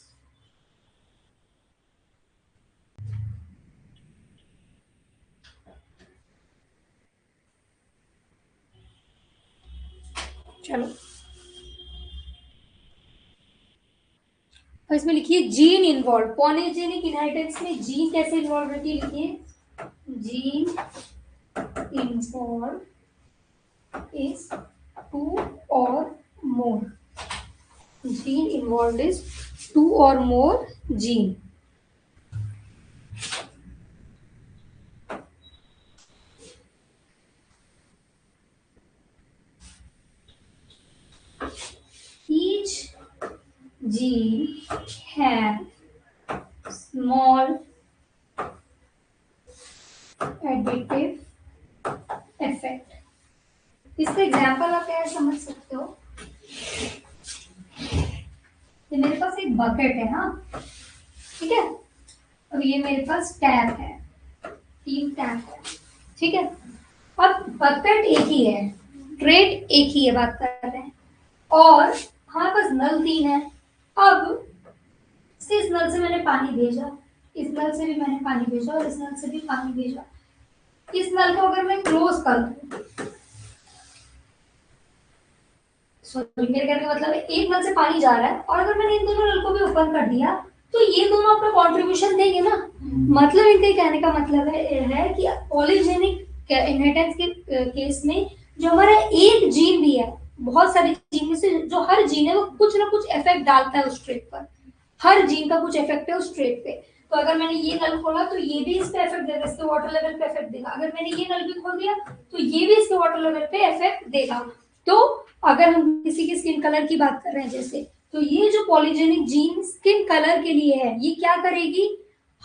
चलो, और इसमें लिखिए जीन इन्वॉल्व। पॉलीजेनिक इनहेरिटेंस में जीन कैसे इन्वॉल्व रहती है? लिखिए, gene involve is 2 or more. Gene involved is 2 or more gene. Each gene have small additive effect. इसका एग्जाम्पल आप क्या समझ सकते हो? ये मेरे पास एक बकेट है ना, ठीक है, और ये मेरे पास टैप है, 3 टैप है, ठीक है। अब बकेट एक ही है, ट्रेट एक ही है, बात कर रहे हैं, और हमारे पास नल 3 है। अब इस नल से मैंने पानी भेजा, इस नल से भी मैंने पानी भेजा, और इस नल से भी पानी भेजा। इस नल को अगर मैं क्लोज कर दूं, मेरे कहने का मतलब है एक नल से पानी जा रहा है, और अगर मैंने इन दोनों नल को भी ओपन कर दिया तो ये दोनों अपना कंट्रीब्यूशन देंगे ना। मतलब इनके कहने का मतलब है कि पॉलीजेनिक इनहेरिटेंस के केस में जो हमारा एक जीन भी है, बहुत सारे जीन में से जो हर जीन है वो कुछ ना कुछ इफेक्ट डालता है उस ट्रेट पर। हर जीन का कुछ इफेक्ट है उस ट्रेट पे। तो अगर मैंने ये नल खोला तो ये भी इस पे इफेक्ट देगा, इसके वाटर लेवल पे इफेक्ट देगा। अगर मैंने ये नल भी खोल दिया तो ये भी इसके वाटर लेवल पे इफेक्ट देगा। तो अगर हम किसी की स्किन कलर की बात कर रहे हैं जैसे, तो ये जो पॉलीजेनिक जीन स्किन कलर के लिए है, ये क्या करेगी,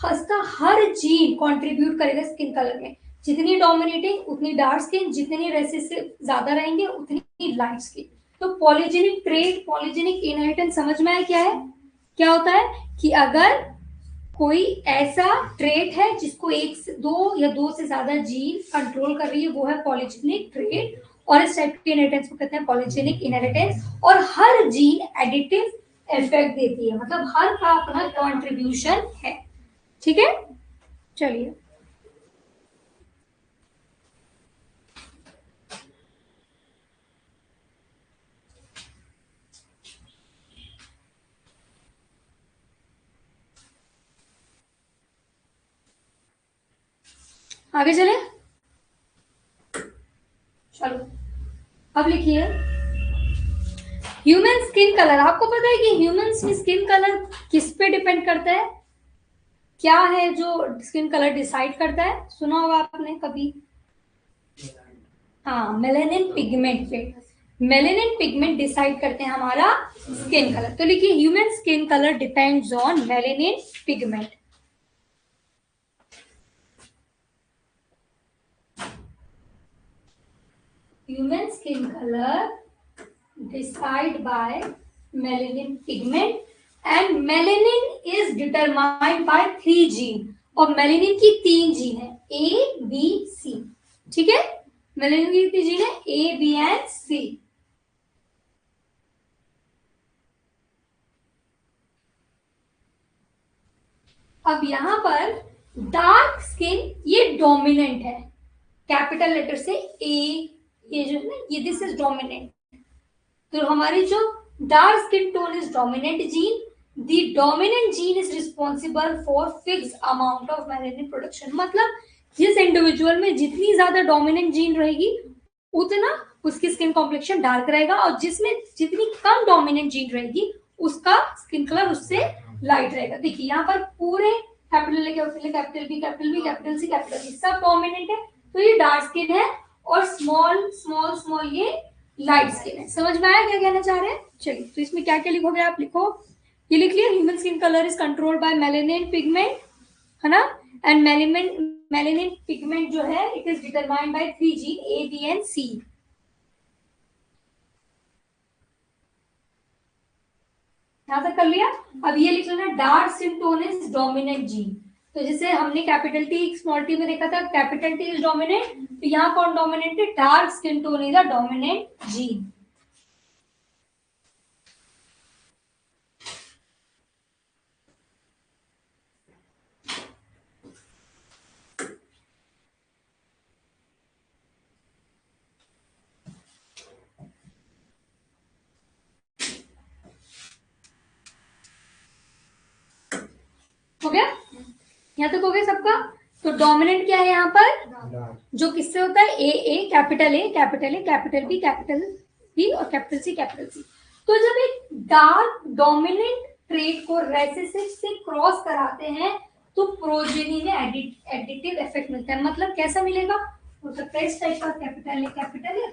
इसका हर जीन कंट्रीब्यूट करेगा स्किन कलर में। जितनी डोमिनेटिंग उतनी डार्क स्किन, जितनी रेसेसिव ज्यादा रहेंगे उतनी लाइट स्किन। तो पॉलीजेनिक ट्रेट, पॉलीजेनिक इनहेरिटेंस समझ में आया क्या है? क्या होता है कि अगर कोई ऐसा ट्रेट है जिसको 1 से 2 या 2 से ज्यादा जीन कंट्रोल कर रही है, वो है पॉलीजेनिक ट्रेट। और इस टाइप के इनहेरिटेंस को कहते हैं पॉलीजेनिक इनहेरिटेंस। और हर जीन एडिटिव इफेक्ट देती है, मतलब हर का अपना कंट्रीब्यूशन है। ठीक है, चलिए आगे चले। चलो अब लिखिए ह्यूमन स्किन कलर। आपको पता है कि ह्यूमन स्किन कलर किस पे डिपेंड करता है? क्या है जो स्किन कलर डिसाइड करता है? सुना होगा आपने कभी? हाँ, मेलेनिन पिगमेंट पे। मेलेनिन पिगमेंट डिसाइड करते हैं हमारा स्किन कलर। तो लिखिए human skin colour depends on melanin pigment. Human skin color decided by melanin pigment and melanin is determined by 3 gene। और मेलेनिन की 3 जीन है A, B, C। ठीक है, मेलेनिन की कितनी जीन है? A, B and C। अब यहां पर डार्क स्किन ये डोमिनेंट है, कैपिटल लेटर से A, ये जो है ना, ये दिस इज डोमिनेंट। तो हमारी जो dark skin tone is dominant gene. The dominant gene is responsible for fix amount of melanin production. मतलब जिस इंडिविजुअल में जितनी ज्यादा डोमिनेंट जीन रहेगी उतना उसकी स्किन कॉम्प्लेक्शन डार्क रहेगा, और जिसमें जितनी कम डोमिनेंट जीन रहेगी उसका स्किन कलर उससे लाइट रहेगा। देखिए यहाँ पर पूरे capital capital B capital B capital C capital C सब डोमिनेंट है, तो ये डार्क स्किन है, और स्मॉल स्मॉल स्मॉल ये लाइट स्किन है। समझ में आया क्या कहना चाह रहे हैं? चलिए, तो इसमें क्या क्या लिखोगे आप? लिखो, ये लिख लिया human skin colour is controlled by melanin pigment, है ना। एंड मेलेनिन पिगमेंट जो है it is determined bye 3 gene A, B and C। यहां तक कर लिया। अब ये लिख लेना dark skin tone is dominant gene. तो जैसे हमने कैपिटल टी स्मॉल टी में देखा था, कैपिटल टी इज डोमिनेंट, तो यहाँ कौन डोमिनेंट है? Dark skin tone is a dominant gene. हो गया? यहाँ तक हो गया सबका? तो डोमिनेंट क्या है यहाँ पर? जो किससे होता है? A capital A capital A capital B capital B और कैपिटल सी कैपिटल सी। तो जब एक डार्क डोमिनेंट ट्रेट को रेसेसिव से क्रॉस कराते हैं तो प्रोजेनी में एडिटिव इफेक्ट मिलता है। मतलब कैसा मिलेगा? हो सकता है इस टाइप का, capital A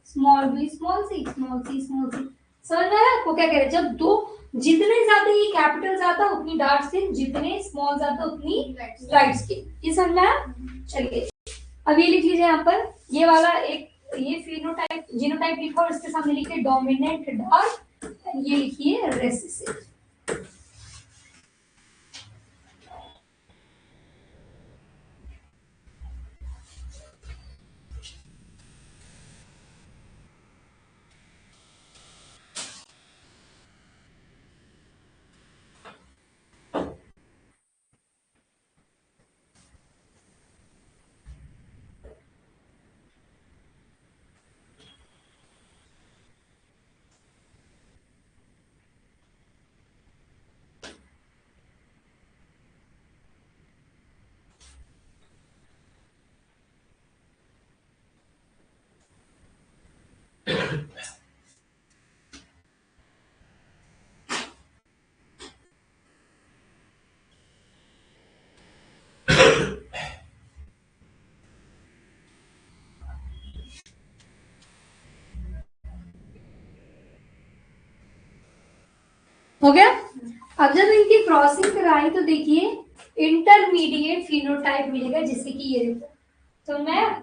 small B small C small C small C. समझ में आया आपको क्या कह रहे हैं? जब दो जितने ज्यादा ये कैपिटल ज्यादा उतनी डार्क स्किन, जितने स्मॉल ज्यादा उतनी लाइट स्किन। ये समझ में आया? चलिए अब ये लिख लीजिए यहाँ पर, ये वाला एक ये फिनोटाइप जीनोटाइप लिखो और इसके सामने लिखिए डोमिनेंट डार्क, ये लिखिए रेसेसिव। हो गया? अब जब इनकी क्रॉसिंग कराई तो देखिए इंटरमीडिएट फिनोटाइप मिलेगा, जिससे कि ये देखो, तो मैं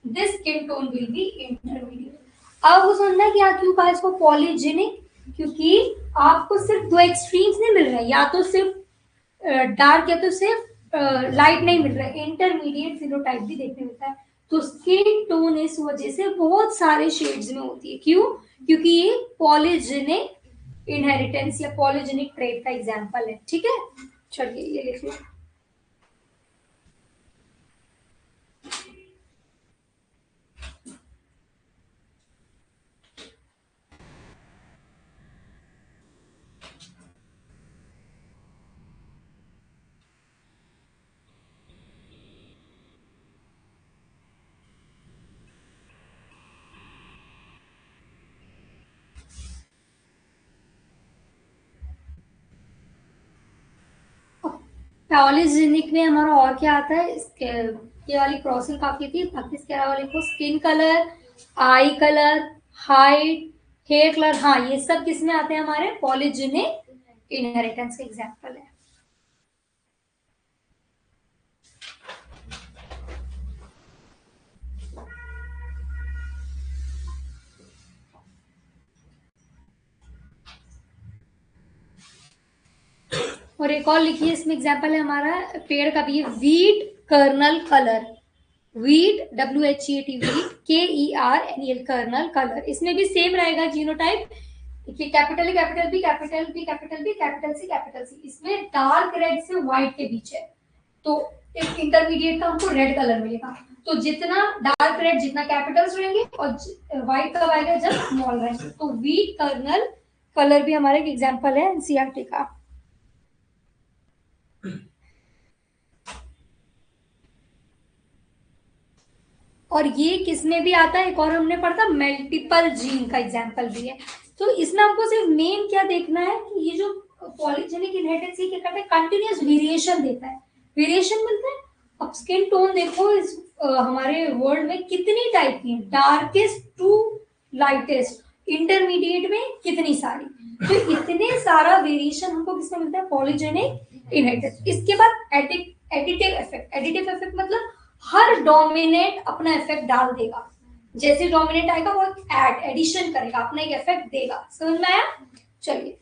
this skin tone will be intermediate. अब वो समझना कि क्यों कहा इसको पॉलीजेनिक, क्योंकि आपको सिर्फ दो एक्सट्रीम्स नहीं मिल रहे, या तो सिर्फ डार्क या तो सिर्फ लाइट नहीं मिल रहा है, इंटरमीडिएट फिनोटाइप भी देखने मिलता है। तो स्किन टोन इस वजह से बहुत सारे शेड्स में होती है। क्यों? क्योंकि ये पॉलीजेनिक इनहेरिटेंस या पॉलीजेनिक ट्रेट का एग्जांपल है। ठीक है, चलिए ये लिख लो। पॉलीजेनिक में हमारा और क्या आता है? ये वाली क्रॉसिंग काफी थी। बाकी इसके अलावा लिखो skin colour, eye colour, height, hair colour. हाँ, ये सब किस में आते हैं? हमारे पॉलीजेनिक इनहेरिटेंस के एग्जांपल है। और एक और लिखिए, इसमें एग्जांपल है हमारा पेड़ का भी, wheat kernel colour. Wheat, WHEAT, wheat, KERNEL, kernel colour. इसमें भी सेम रहेगा जीनोटाइप। देखिए capital A, capital B, capital B, capital B, capital C, capital C. इसमें डार्क रेड से व्हाइट के बीच है, तो एक इंटरमीडिएट का हमको रेड कलर मिलेगा। तो जितना डार्क रेड, जितना कैपिटल्स रहेंगे, और व्हाइट कब आएगा? जब स्मॉल रहेंगे। तो वीट कर्नल कलर भी हमारे एक एग्जाम्पल है एनसीईआरटी का। और ये किसमें भी आता है? एक और हमने पढ़ा था मल्टीपल जीन का एग्जांपल भी है। तो इसमें हमको सिर्फ मेन क्या देखना है कि ये जो पॉलीजेनिक इनहेरिटेंस क्या करता है? कंटिन्यूअस वेरिएशन देता है। वेरिएशन मिलता है। अब स्किन टोन देखो, इस हमारे वर्ल्ड में कितनी टाइप की है, डार्केस्ट टू लाइटेस्ट, इंटरमीडिएट में कितनी सारी। तो इतने सारा वेरिएशन हमको किसमें मिलता है? Polygenic inheritance. इसके बाद एडिटिव इफेक्ट। एडिटिव इफेक्ट मतलब हर डोमिनेट अपना इफेक्ट डाल देगा। जैसे डोमिनेट आएगा वो एडिशन करेगा, अपना एक इफेक्ट देगा। समझ में आया? चलिए,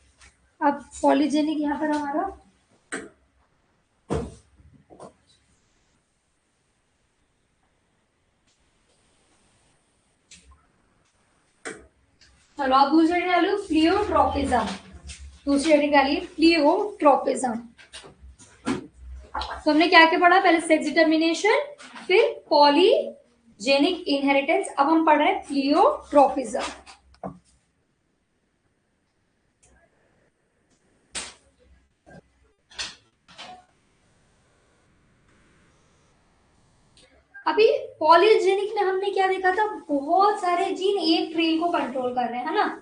अब पॉलीजेनिक यहाँ पर हमारा चलो, अब दूसरी डालो प्लियोट्रोपिज्म। दूसरी हेडिंग डालिए प्लियोट्रोपिज्म। तो हमने क्या क्या पढ़ा? पहले सेक्स डिटर्मिनेशन, फिर पॉलीजेनिक इनहेरिटेंस। अब हम पढ़ रहे हैं प्लियोट्रोपिज्म। अभी पॉलीजेनिक में हमने क्या देखा था? बहुत सारे जीन एक ट्रेन को कंट्रोल कर रहे हैं, है ना?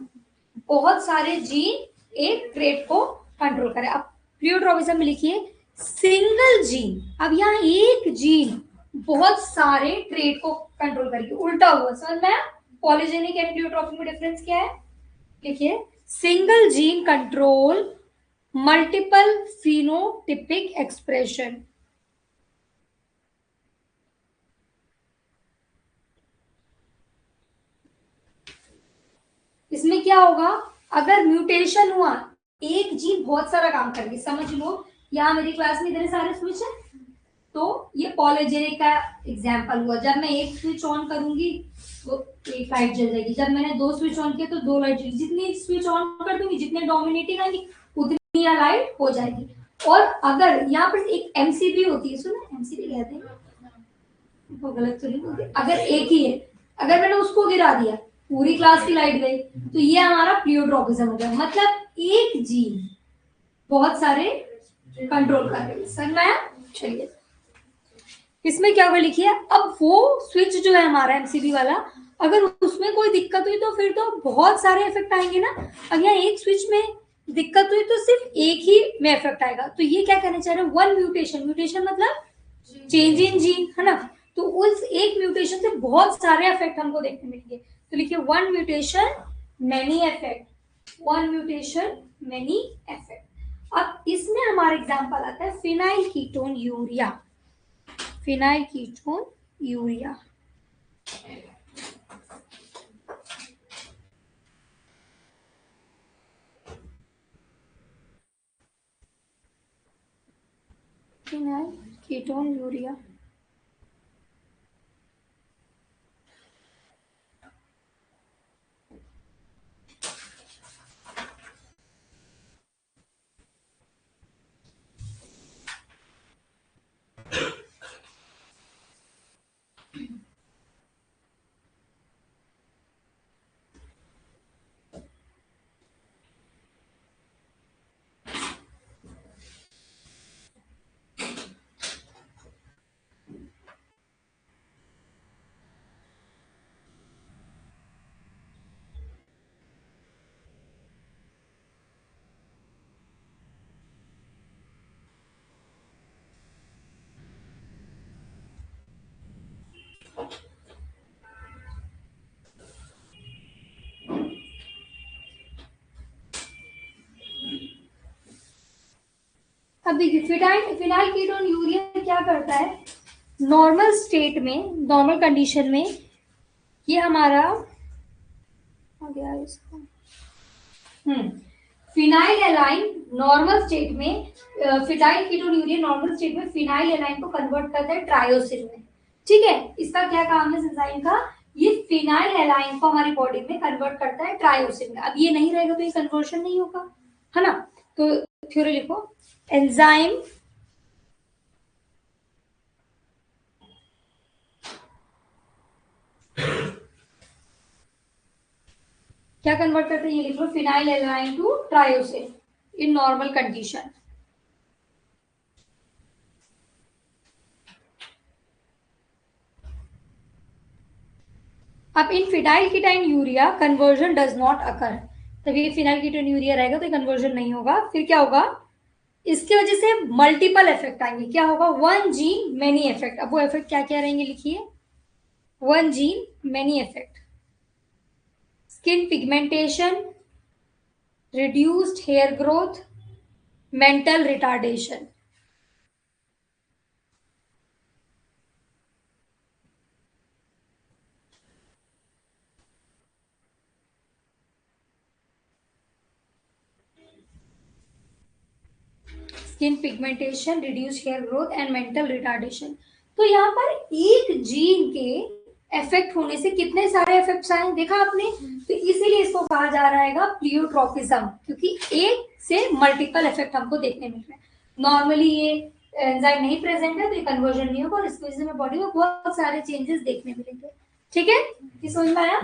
बहुत सारे जीन एक ट्रेट को कंट्रोल कर रहे हैं। अब प्लियोट्रोपिज्म में लिखिए सिंगल जीन। अब यहाँ एक जीन बहुत सारे ट्रेट को कंट्रोल करेगी, उल्टा हुआ। समझ में? पॉलीजेनिक एंड प्लियोट्रोपिक में डिफरेंस क्या है? लिखिए single gene control multiple phenotypic expression. इसमें क्या होगा? अगर म्यूटेशन हुआ, एक जीन बहुत सारा काम करेगी। समझ लो, यहाँ मेरी क्लास में इतने सारे स्विच है, तो ये पॉलीजेनिक का एग्जाम्पल हुआ। जब मैं एक स्विच ऑन करूंगी तो एक लाइट जल जाएगी, जब मैंने दो स्विच ऑन किया तो दो लाइट जलेगी। जितनी स्विच ऑन कर दूंगी, जितने डोमिनेटिंग आएंगी, उतनी यह लाइट हो जाएगी। और अगर यहाँ पर एक एमसीबी होती है, सुनो एमसीबी कहते हैं, वो गलत तो नहीं बोलते। अगर एक ही है, अगर मैंने उसको गिरा दिया, पूरी क्लास की लाइट गई। तो ये हमारा प्लियोट्रोपिज्म हो गया। मतलब एक जीन बहुत सारे कंट्रोल कर रही है। समझ में आया? चलिए, इसमें क्या हुआ लिखिए। अब वो स्विच जो है हमारा एमसीबी वाला, अगर उसमें कोई दिक्कत हुई तो फिर तो बहुत सारे इफेक्ट आएंगे ना। अगर यहाँ एक स्विच में दिक्कत हुई तो सिर्फ एक ही में इफेक्ट आएगा। तो ये क्या कहना चाह रहे हैं? One mutation. म्यूटेशन मतलब चेंज इन जीन, है ना? तो उस एक म्यूटेशन से बहुत सारे इफेक्ट हमको देखने मिलेंगे। तो लिखिए one mutation many effect. One mutation many effect. अब इसमें हमारा एग्जांपल आता है phenyl ketone urea. Phenyl ketone urea. Phenyl ketone urea. अब देखिए फिनाइल कीटोन यूरिया क्या करता है, नॉर्मल स्टेट में, नॉर्मल कंडीशन में ये हमारा आ गया इसका फिनाइल एलाइन नॉर्मल स्टेट में, phenyl ketone urea normal state में फिनाइल एलाइन को कन्वर्ट करता है ट्रायोसिन में। ठीक है, इसका क्या काम है एंजाइम का, ये फिनाइल एलाइन को हमारी बॉडी में कन्वर्ट करता है ट्रायोसिन में। अब ये नहीं रहेगा तो ये कन्वर्शन नहीं होगा, है ना। तो थ्योरी लिखो, एंजाइम क्या कन्वर्ट करते हैं, ये लिख लो, phenylalanine to tyrosine in normal condition. अब in phenylketonuria conversion does not occur, तब ये फिनाइल कीटाइन यूरिया रहेगा तो कन्वर्जन नहीं होगा। फिर क्या होगा, इसकी वजह से मल्टीपल इफेक्ट आएंगे। क्या होगा, वन जीन मेनी इफेक्ट। अब वो इफेक्ट क्या क्या रहेंगे लिखिए, one gene many effect, skin pigmentation, reduced hair growth, mental retardation. Skin pigmentation, reduce hair growth and mental retardation. तो यहाँ पर एक जीन के इफेक्ट होने से कितने सारे इफेक्ट्स आए देखा आपने, तो इसीलिए इसको कहा जा रहा है प्लियोट्रोपिज्म, क्योंकि एक से मल्टीपल इफेक्ट हमको देखने मिल रहे हैं। नॉर्मली ये एंजाइम नहीं प्रेजेंट है तो ये कन्वर्जन नहीं होगा और इसकी वजह से बॉडी में बहुत सारे चेंजेस देखने मिलेंगे। ठीक है, ये समझ में आया।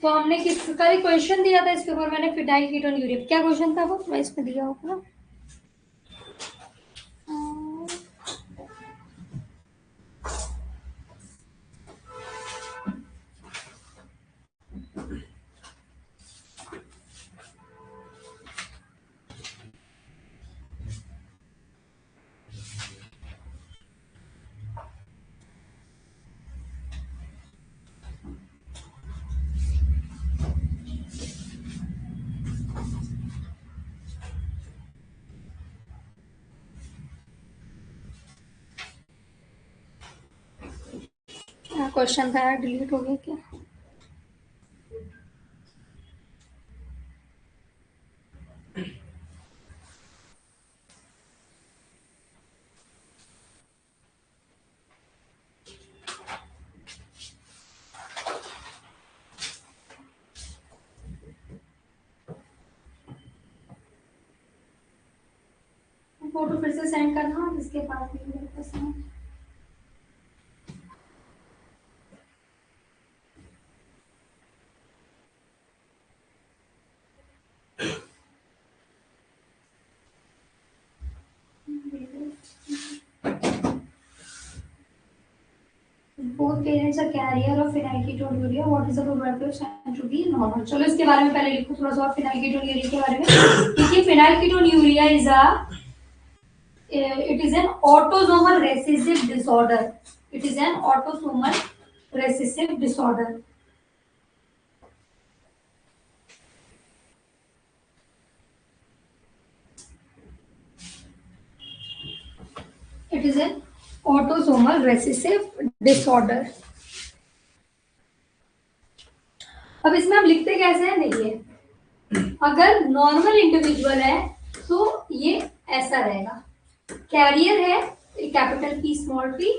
तो हमने किसका ही क्वेश्चन दिया था इसके ऊपर, मैंने फिनाइल कीटोन यूरिया, क्या क्वेश्चन था वो, मैं इसमें दिया होगा। क्वेश्चन था यार, डिलीट हो गया क्या। फोटो फिर से सेंड करना, इसके बाद भी मेरे पास है। Both parents are carrier of phenylketonuria. What is the probability of son to be normal? चलो इसके बारे में पहले लिखो थोड़ा सा और phenylketonuria के बारे में। देखिए phenylketonuria is it is an autosomal recessive disorder. It is an autosomal recessive disorder. It is an autosomal recessive disorder. अब इसमें हम लिखते कैसे हैं, देखिए अगर नॉर्मल इंडिविजुअल है तो ये ऐसा रहेगा, कैरियर है कैपिटल पी स्मॉल पी,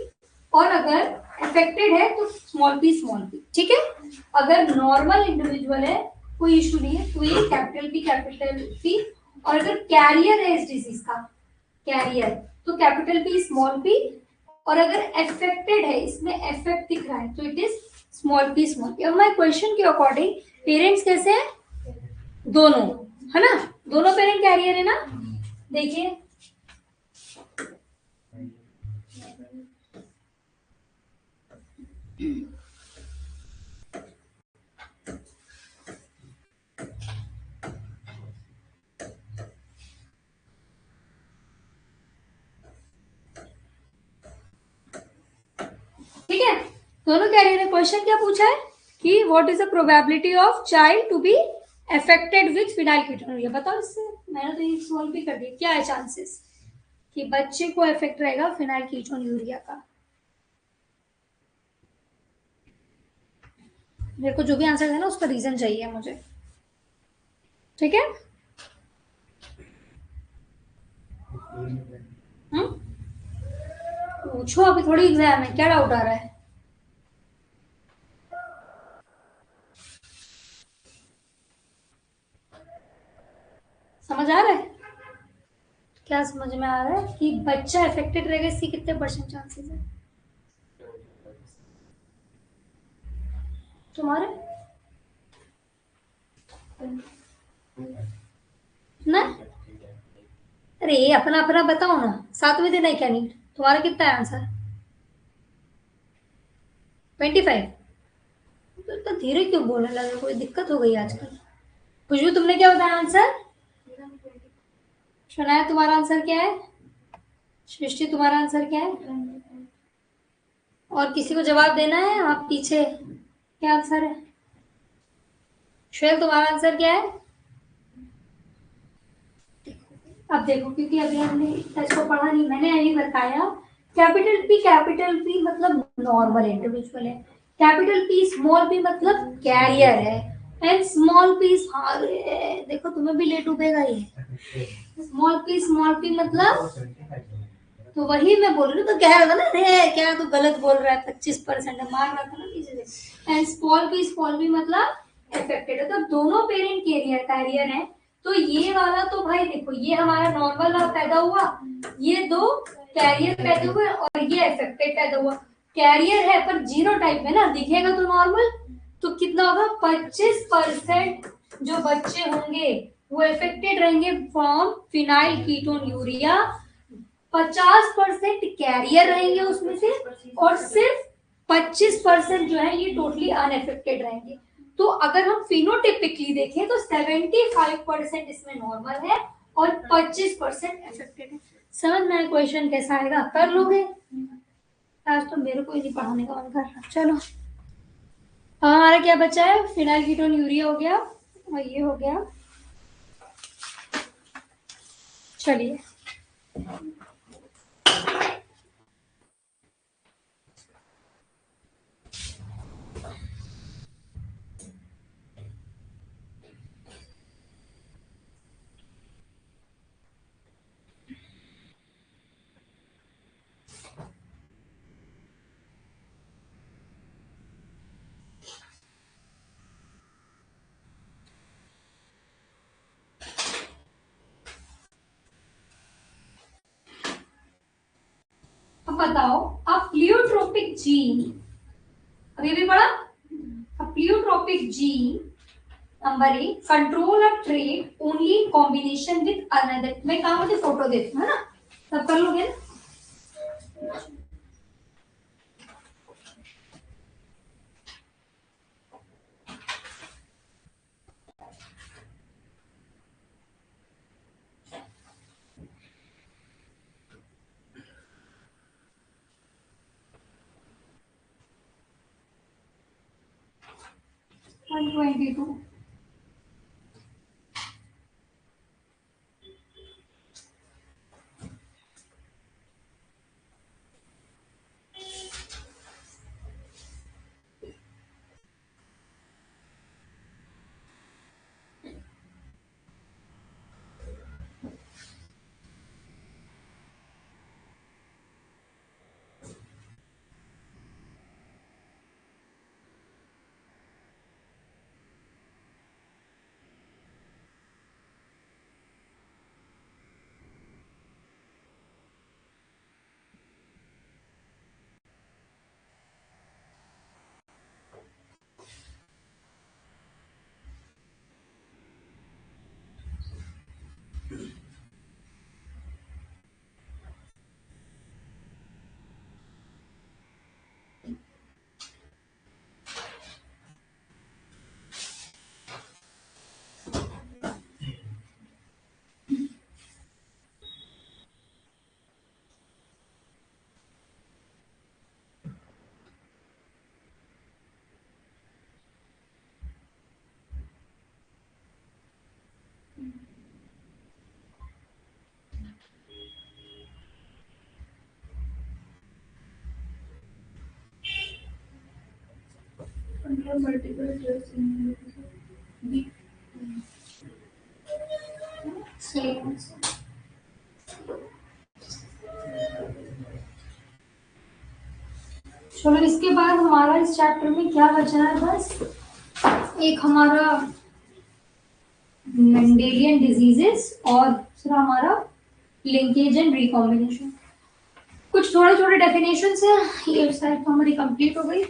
और अगर अफेक्टेड है तो स्मॉल पी। ठीक है, अगर नॉर्मल इंडिविजुअल है कोई इशू नहीं है तो ये कैपिटल पी, और अगर कैरियर है इस डिजीज का, कैरियर तो कैपिटल पी स्मॉल पी, और अगर अफेक्टेड है, इसमें अफेक्ट दिख रहा है तो इट इज स्मॉल पी। अब माय क्वेश्चन के अकॉर्डिंग पेरेंट्स कैसे हैं, दोनों, है ना, दोनों पेरेंट कैरियर है ना। देखिए दोनों कैरियर ने क्वेश्चन क्या पूछा है कि what is the probability of child to be affected with phenylketonuria. बताओ इससे, मैंने तो ये सॉल्व भी कर दिया। क्या है चांसेस कि बच्चे को इफेक्ट रहेगा फिनाइलकीटोनुरिया का? मेरे को जो भी आंसर है ना उसका रीजन चाहिए मुझे, ठीक है? पूछो, अभी थोड़ी एग्जाम है, क्या डाउट आ रहा है? समझ आ रहा है? क्या समझ में आ रहा है कि बच्चा अफेक्टेड रहेगा, इसके कितने परसेंट चांसेस है तुम्हारे ना? अरे अपना अपना बताओ ना, सातवें दिन है क्या नीट? तुम्हारा कितना है आंसर? 25? तो इतना धीरे क्यों बोलने लगे, कोई दिक्कत हो गई आजकल? खुशबू तुमने क्या बताया आंसर? शनाया तुम्हारा आंसर क्या है? सृष्टि तुम्हारा आंसर क्या है? और किसी को जवाब देना है? आप पीछे क्या आंसर है? श्वेल तुम्हारा आंसर क्या है? अब देखो, क्योंकि अभी हमने इसको पढ़ा नहीं, मैंने यही बताया कैपिटल पी मतलब नॉर्मल इंडिविजुअल है, कैपिटल पी स्मॉल पी मतलब कैरियर है, एंड स्मॉल पी, देखो तुम्हें भी लेट उठेगा ये। स्मॉल पी मतलब, तो वही मैं बोल रही हूँ, तो कह रहा था ना रे क्या तू गलत बोल रहा है, 25% मार रहा था ना पीछे से। एंड स्मॉल पी मतलब अफेक्टेड है, तो दोनों पेरेंट कैरियर है। तो ये वाला तो भाई देखो, ये हमारा नॉर्मल पैदा हुआ, ये दो कैरियर पैदा हुए, और ये अफेक्टेड पैदा हुआ। कैरियर है पर जीरो टाइप में ना दिखेगा तो नॉर्मल, तो कितना होगा? 25% जो बच्चे होंगे वो अफेक्टेड रहेंगे from phenylketonuria, 50% carrier रहेंगे उसमें से, और सिर्फ 25% जो है ये टोटली अनएफेक्टेड रहेंगे। तो अगर हम फिनोटिपिकली देखें तो 75% इसमें नॉर्मल है और 25% अफेक्टेड है। समझ में क्वेश्चन कैसा आएगा? कर लोगे? आज तो मेरे को ही नहीं पढ़ाने का मन कर रहा। चलो, हमारा क्या बचा है? फिनाइल कीटोन यूरिया हो गया और ये हो गया। चलिए, अब बताओ, अ प्लियोट्रोपिक जीन, अभी भी पढ़ा, a pleiotropic gene number 1 control a trait only in combination with another. मैं कहा मुझे फोटो देती हूँ, है ना? सब कर लोगे ना? One 22। Multiple trace in B सही आंसर। चलो इसके बाद हमारा इस चैप्टर में क्या बचा है, बस एक हमारा मेंडेलियन डिजीजेस और दूसरा हमारा लिंकेज एंड रिकॉम्बिनेशन। कुछ थोड़े थोड़े डेफिनेशन है, ये साइड तो हमारी कंप्लीट हो गई,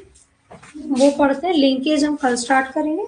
वो पढ़ते हैं। लिंकेज हम कल स्टार्ट करेंगे।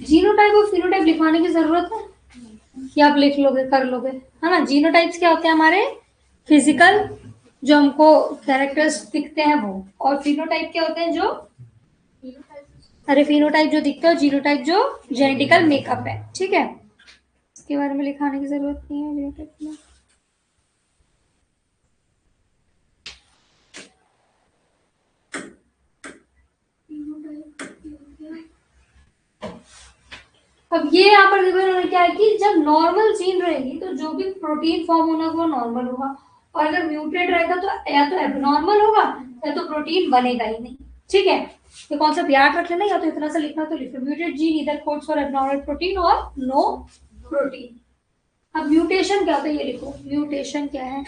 जीनोटाइप और फिनोटाइप लिखवाने की जरूरत है कि आप लिख लोगे, कर लोगे, है ना। जीनोटाइप्स क्या होते हैं हमारे फिजिकल जो हमको कैरेक्टर्स दिखते हैं वो, और फिनोटाइप क्या होते हैं जो, अरे फिनोटाइप जो दिखते हो, जीनोटाइप जो जेनेटिकल मेकअप है, ठीक है। इसके बारे में लिखाने की जरूरत नहीं है जीनोटाइप में। अब ये यहाँ पर देखो इन्होंने क्या है कि जब नॉर्मल जीन रहेगी तो जो भी प्रोटीन फॉर्म होना वो नॉर्मल होगा, और अगर म्यूटेट रहेगा तो या तो एबनॉर्मल होगा या तो प्रोटीन बनेगा ही नहीं, ठीक है। ये कॉन्सेप्ट याद रख लेना, या तो इतना सा लिखना तो लिखो, म्यूटेट जीन इधर कोड्स फॉर एबनॉर्मल प्रोटीन और नो प्रोटीन। अब म्यूटेशन क्या होता है ये लिखो, म्यूटेशन क्या है।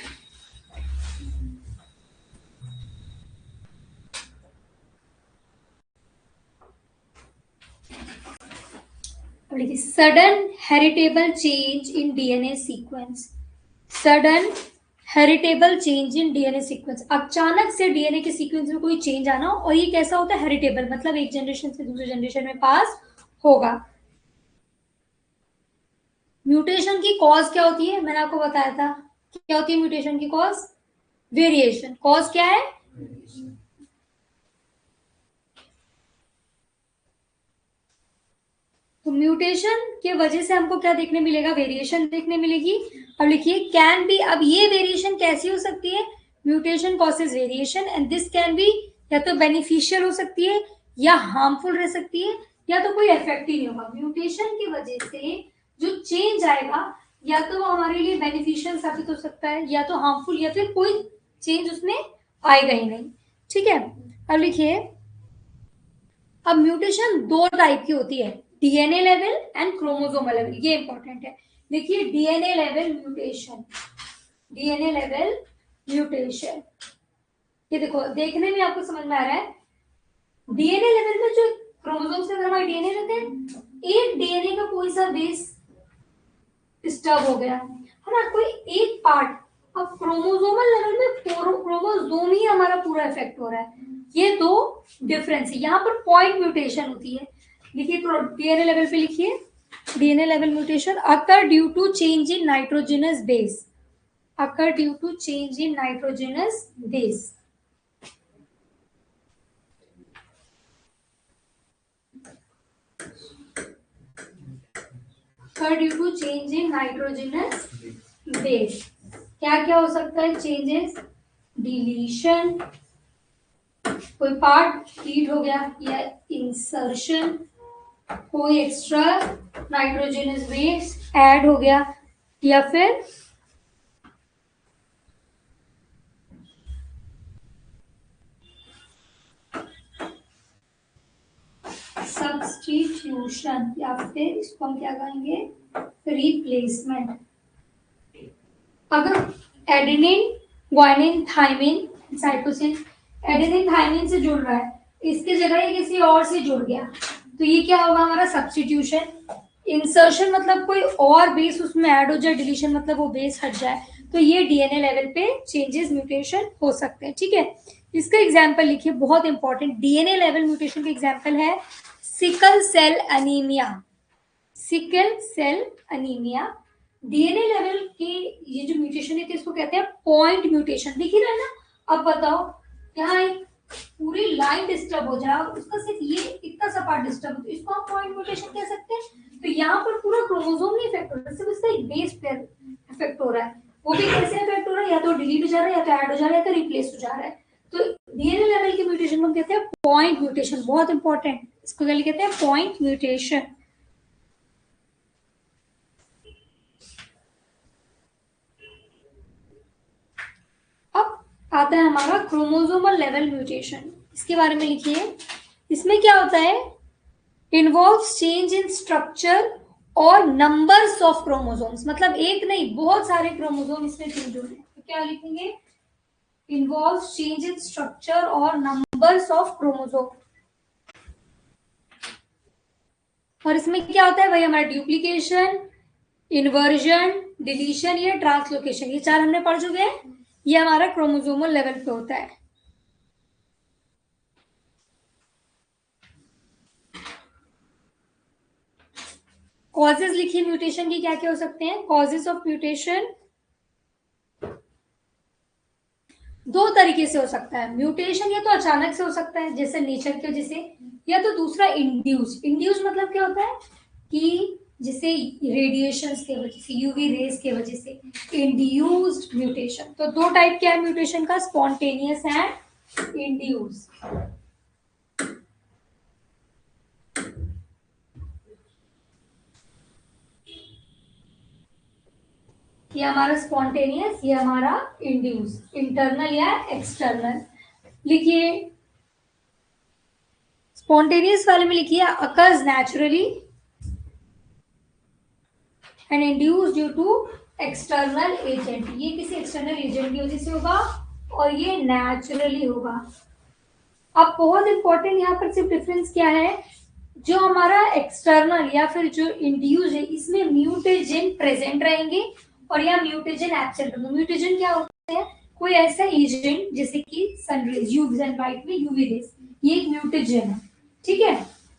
Sudden heritable change in DNA sequence, sudden heritable change in DNA sequence, अचानक से डीएनए के सीक्वेंस में कोई चेंज आना, और ये कैसा होता है, हेरिटेबल, मतलब एक जनरेशन से दूसरे जनरेशन में पास होगा। म्यूटेशन की कॉज क्या होती है, मैंने आपको बताया था, क्या होती है म्यूटेशन की कॉज, वेरिएशन। कॉज क्या है, तो म्यूटेशन के वजह से हमको क्या देखने मिलेगा, वेरिएशन देखने मिलेगी। अब लिखिए कैन बी, अब ये वेरिएशन कैसी हो सकती है, mutation causes variation and this can be, या तो बेनिफिशियल हो सकती है या हार्मफुल रह सकती है, या तो कोई इफेक्ट ही नहीं होगा। म्यूटेशन की वजह से जो चेंज आएगा या तो वो हमारे लिए बेनिफिशियल साबित हो सकता है या तो हार्मफुल, या फिर कोई चेंज उसमें आएगा ही नहीं, ठीक है। अब लिखिए, अब म्यूटेशन दो टाइप की होती है, DNA level and chromosomal level, ये इंपॉर्टेंट है। देखिए DNA level mutation, DNA level mutation, ये देखो देखने में आपको समझ में आ रहा है। डीएनए लेवल में जो क्रोमोसोम से हमारे डीएनए रहते हैं, एक डीएनए का कोई सा बेस डिस्टर्ब हो गया है ना, कोई एक पार्ट, अब क्रोमोसोमल लेवल में क्रोमोसोम ही हमारा पूरा इफेक्ट हो रहा है, ये दो डिफरेंस है। यहाँ पर पॉइंट म्यूटेशन होती है, लिखिए डीएनए लेवल पे लिखिए, DNA level mutation occur due to change in nitrogenous base, occur due to change in nitrogenous base. Due to change in nitrogenous base क्या क्या हो सकता है चेंजेस, डिलीशन, कोई पार्ट हीट हो गया, या इंसर्शन, कोई एक्स्ट्रा नाइट्रोजनस बेस ऐड हो गया, या फिर सब्स्टिट्यूशन, या फिर इसको हम क्या कहेंगे, रिप्लेसमेंट। अगर adenine, guanine, thymine, cytosine, adenine thymine से जुड़ रहा है, इसकी जगह ये किसी और से जुड़ गया, तो ये क्या होगा हमारा सब्स्टिट्यूशन। इंसर्शन मतलब कोई और बेस उसमें ऐड हो जाए, डिलीशन मतलब वो बेस हट जाए, तो ये डीएनए लेवल पे चेंजेस म्यूटेशन हो सकते हैं, ठीक है। इसका एग्जाम्पल लिखिए, बहुत इंपॉर्टेंट, डीएनए लेवल म्यूटेशन का एग्जाम्पल है sickle cell anaemia. Sickle cell anaemia DNA level की ये जो म्यूटेशन है इसको कहते हैं पॉइंट म्यूटेशन। दिख ही रहा है ना। अब बताओ, यहाँ एक पूरी लाइन डिस्टर्ब हो जाए, उसका सिर्फ ये इतना सा पार्ट डिस्टर्ब हो, तो इसको आप पॉइंट म्यूटेशन कह सकते हैं। तो यहाँ पर पूरा क्रोमोसोम नहीं इफेक्ट हो रहा, सिर्फ इसका एक बेस पेयर इफेक्ट हो रहा है। वो भी कैसे इफेक्ट हो रहा है, या तो डिलीट हो जा रहा है, या तो ऐड हो जा रहा है, या तो रिप्लेस हो जा रहा है। तो डीएनए लेवल की म्यूटेशन को कहते हैं पॉइंट म्यूटेशन, बहुत इंपॉर्टेंट। इसको क्या कहते हैं, पॉइंट म्यूटेशन। अब आता है हमारा क्रोमोसोमल लेवल म्यूटेशन। इसके बारे में लिखिए, इसमें क्या होता है, इन्वॉल्व्स चेंज इन स्ट्रक्चर और नंबर्स ऑफ क्रोमोसोम्स, मतलब एक नहीं बहुत सारे क्रोमोसोम इसमें चेंज हो रहे हैं। तो क्या लिखेंगे, इन्वॉल्व्स चेंज इन स्ट्रक्चर और नंबर्स ऑफ क्रोमोसोम। और इसमें क्या होता है भाई, हमारा ड्यूप्लीकेशन, इन्वर्जन, डिलीशन या ट्रांसलोकेशन, ये चार हमने पढ़ चुके हैं। ये हमारा क्रोमोसोमल लेवल पे होता है। कॉजेज लिखिए म्यूटेशन की, क्या क्या हो सकते हैं कॉजेज ऑफ म्यूटेशन। दो तरीके से हो सकता है म्यूटेशन, या तो अचानक से हो सकता है जैसे नेचर की वजह से, या तो दूसरा इंड्यूस। इंड्यूस मतलब क्या होता है कि जैसे रेडिएशन की वजह से, यूवी रेज की वजह से इंड्यूस्ड म्यूटेशन। तो दो टाइप क्या है म्यूटेशन का, स्पॉन्टेनियस एंड इंड्यूस। ये हमारा स्पॉन्टेनियस, ये हमारा इंड्यूस, इंटरनल या एक्सटर्नल। लिखिए स्पॉन्टेनियस वाले में लिखिए occurs naturally and induce due to external agent. ये किसी एक्सटर्नल एजेंट की वजह से होगा और ये नेचुरली होगा। अब बहुत इंपॉर्टेंट यहाँ पर सिर्फ डिफरेंस क्या है, जो हमारा एक्सटर्नल या फिर जो इंड्यूस है इसमें म्यूटेजन प्रेजेंट रहेंगे और या म्यूटेजन एब्सेंट होंगे। म्यूटेजन क्या होता है, कोई ऐसा एजेंट जैसे कि सनरेज, यूवी लाइट में यूवी रेज, ये एक म्यूटेजन है, ठीक है।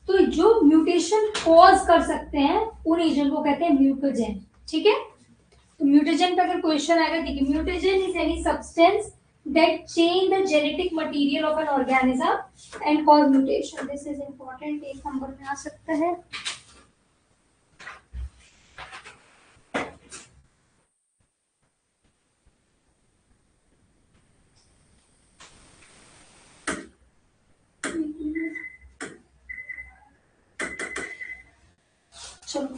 तो जो म्यूटेशन कॉज कर सकते हैं उन एजेंट को कहते हैं म्यूटेजन, ठीक है। तो म्यूटेजन पे अगर क्वेश्चन आएगा, देखिए mutagen is any substance that change the genetic material of an organism and cause mutation. This is important, एक नंबर में आ सकता है। चलो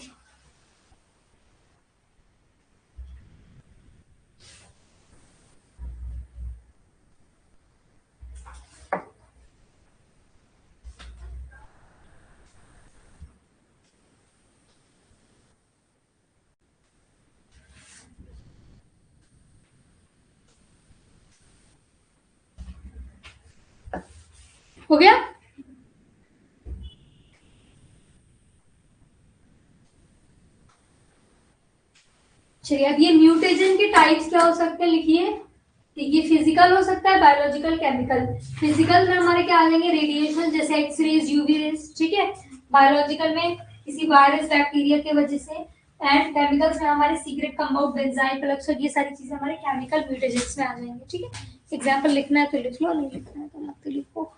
हो गया। चलिए अब ये म्यूटेजन के टाइप्स क्या हो सकते हैं लिखिए। ये फिजिकल हो सकता है, बायोलॉजिकल, केमिकल। फिजिकल में हमारे क्या आ जाएंगे, रेडिएशन जैसे एक्स रेज, यूवी रेज, ठीक है। बायोलॉजिकल में किसी वायरस बैक्टीरिया की वजह से, एंड केमिकल्स में हमारे सीक्रेट कंपाउंड, बेंजाइम, पेरोक्साइड, ये सारी चीजें हमारे केमिकल म्यूटेजेंस में आ जाएंगे, ठीक है। एग्जाम्पल लिखना है तो लिख लो, नहीं लिखना है तो मत लिखो।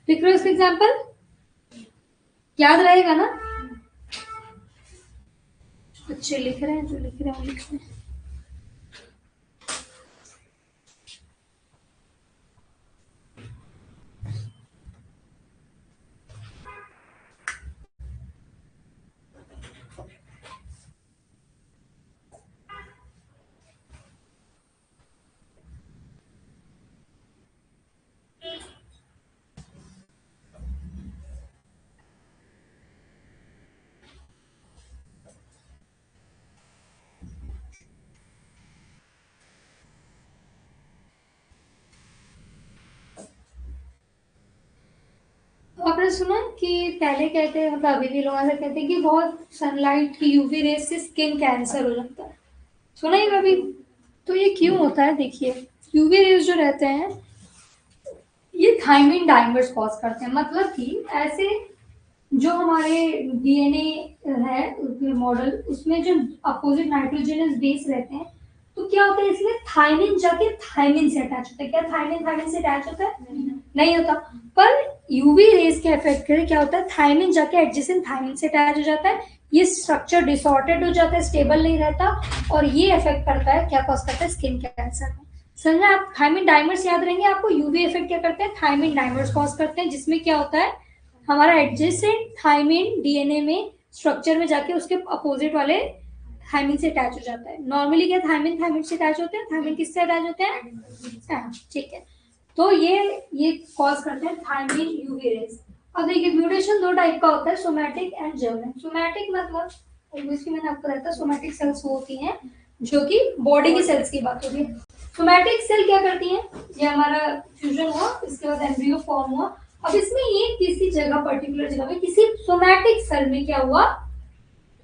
लिख लो इसका एग्जाम्पल, याद रहेगा ना। बच्चे लिख रहे हैं, जो लिख रहे हैं वो लिख रहे हैं। आपने सुना कि पहले कहते हैं, मतलब अभी भी लोग ऐसा कहते हैं कि बहुत सनलाइट की यूवी रेस से स्किन कैंसर हो जाता है, सुना ही कभी। तो ये क्यों होता है, देखिए यूवी रेस जो रहते हैं ये थायमिन डाइमर्स कॉज करते हैं, मतलब कि ऐसे जो हमारे डीएनए है मॉडल, उसमें जो अपोजिट नाइट्रोजनस बेस रहते हैं, तो क्या होता है इसमें थायमिन जाके थायमिन से अटैच होता है। क्या थायमिन थायमिन से अटैच होता है? नहीं होता। पर यूवी रेज के इफेक्ट के क्या होता है, थायमिन जाके एडजेसेंट थायमिन से अटैच हो जाता है, ये स्ट्रक्चर डिसऑर्डर्ड हो जाता है, स्टेबल नहीं रहता, और ये इफेक्ट करता है, क्या कॉज करता है, स्किन कैंसर में। समझा? आप थायमिन डाइमर्स याद रहेंगे आपको। यूवी इफेक्ट क्या करते हैं, थायमिन डाइमर्स कॉज करते हैं, जिसमें क्या होता है, हमारा एडजेसेंट थायमिन डीएनए में स्ट्रक्चर में जाके उसके अपोजिट वाले थायमिन से अटैच हो जाता है। नॉर्मली क्या थायमिन थायमिन से अटैच होते हैं, थायमिन किससे अटैच होते हैं? ठीक है, तो ये कॉज करते हैं थायमिन यूवी रेज। अब देखिए म्यूटेशन दो टाइप का होता है, सोमैटिक एंड जर्मिनल। सोमैटिक मतलब ऑब्वियसली मैंने आपको बताया था, सोमैटिक सेल्स वो होती हैं जो कि बॉडी की सेल्स की बात होगी। सोमैटिक सेल क्या करती हैं, ये हमारा फ्यूजन हुआ, इसके बाद एम्ब्रियो फॉर्म हुआ, अब इसमें ये किसी जगह पर्टिकुलर जगह में किसी सोमैटिक सेल में क्या हुआ,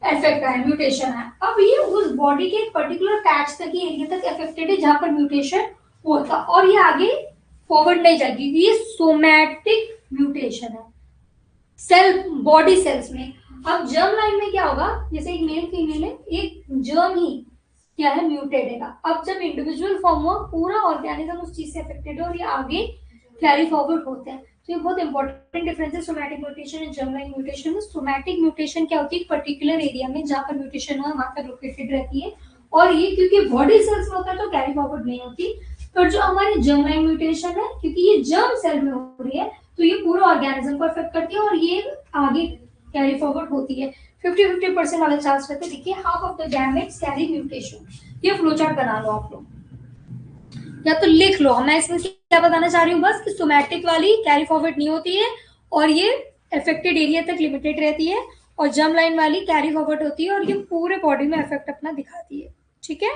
इफेक्ट है, म्यूटेशन है। अब ये उस बॉडी के एक पर्टिकुलर पैच तक ही एरिया तक अफेक्टेड है जहां पर म्यूटेशन हुआ था, और ये आगे फॉरवर्ड नहीं जाएगी, ये सोमैटिक म्यूटेशन है सेल बॉडी सेल्स में। अब जर्म लाइन में क्या होगा, जैसे एक मेल फीमेल है, एक जर्म ही क्या है, म्यूटेड है। अब जब इंडिविजुअल फॉर्म हुआ, पूरा ऑर्गेनिज्म उस चीज से अफेक्टेड है और ये आगे कैरी फॉरवर्ड होते हैं। तो ये बहुत इंपॉर्टेंट डिफरेंस है somatic mutation and germline mutation में। सोमैटिक म्यूटेशन क्या होती है, पर्टिकुलर एरिया में जहां पर म्यूटेशन हुआ वहां पर लोकेटेड रहती है, और ये क्योंकि बॉडी सेल्स में होता है तो कैरी फॉरवर्ड नहीं होती। पर जो हमारी जर्मलाइन म्यूटेशन है, क्योंकि ये जर्म सेल में हो रही है, तो ये पूरा ऑर्गेनिज्म को अफेक्ट करती है और ये आगे कैरी फॉरवर्ड होती है। 50-50% वाले चांस रहते हैं। देखिए half of the gametes carry mutation. ये फ्लो चार्ट बना लो आप लोग या तो लिख लो। मैं इसमें क्या बताना चाह रही हूँ, बस कि सोमैटिक वाली कैरी फॉरवर्ड नहीं होती है और ये अफेक्टेड एरिया तक लिमिटेड रहती है, और जर्म लाइन वाली कैरी फॉरवर्ड होती है और ये पूरे बॉडी में इफेक्ट अपना दिखाती है। ठीक है,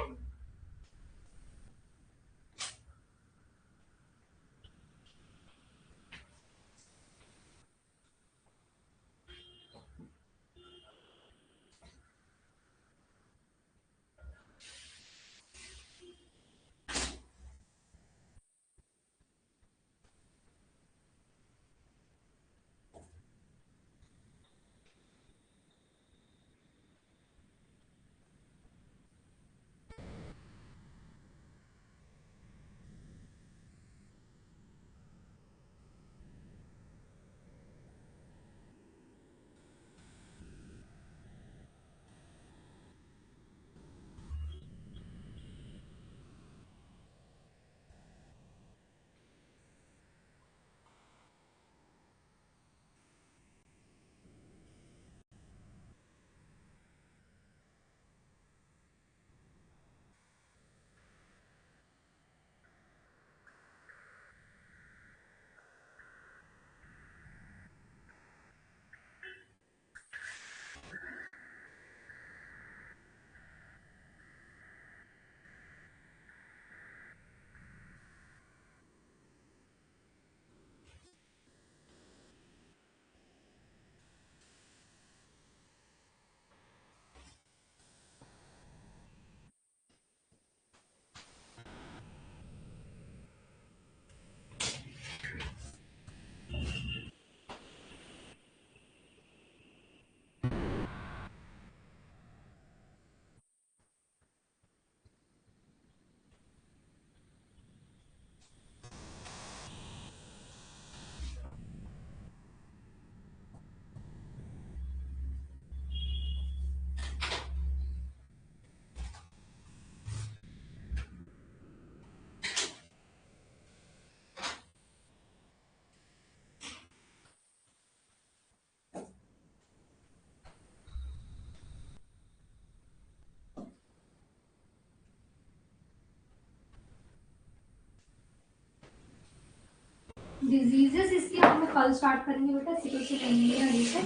डिजीजेस इसकी हम कल स्टार्ट करेंगे बेटा, सिकल सेल एनीमिया से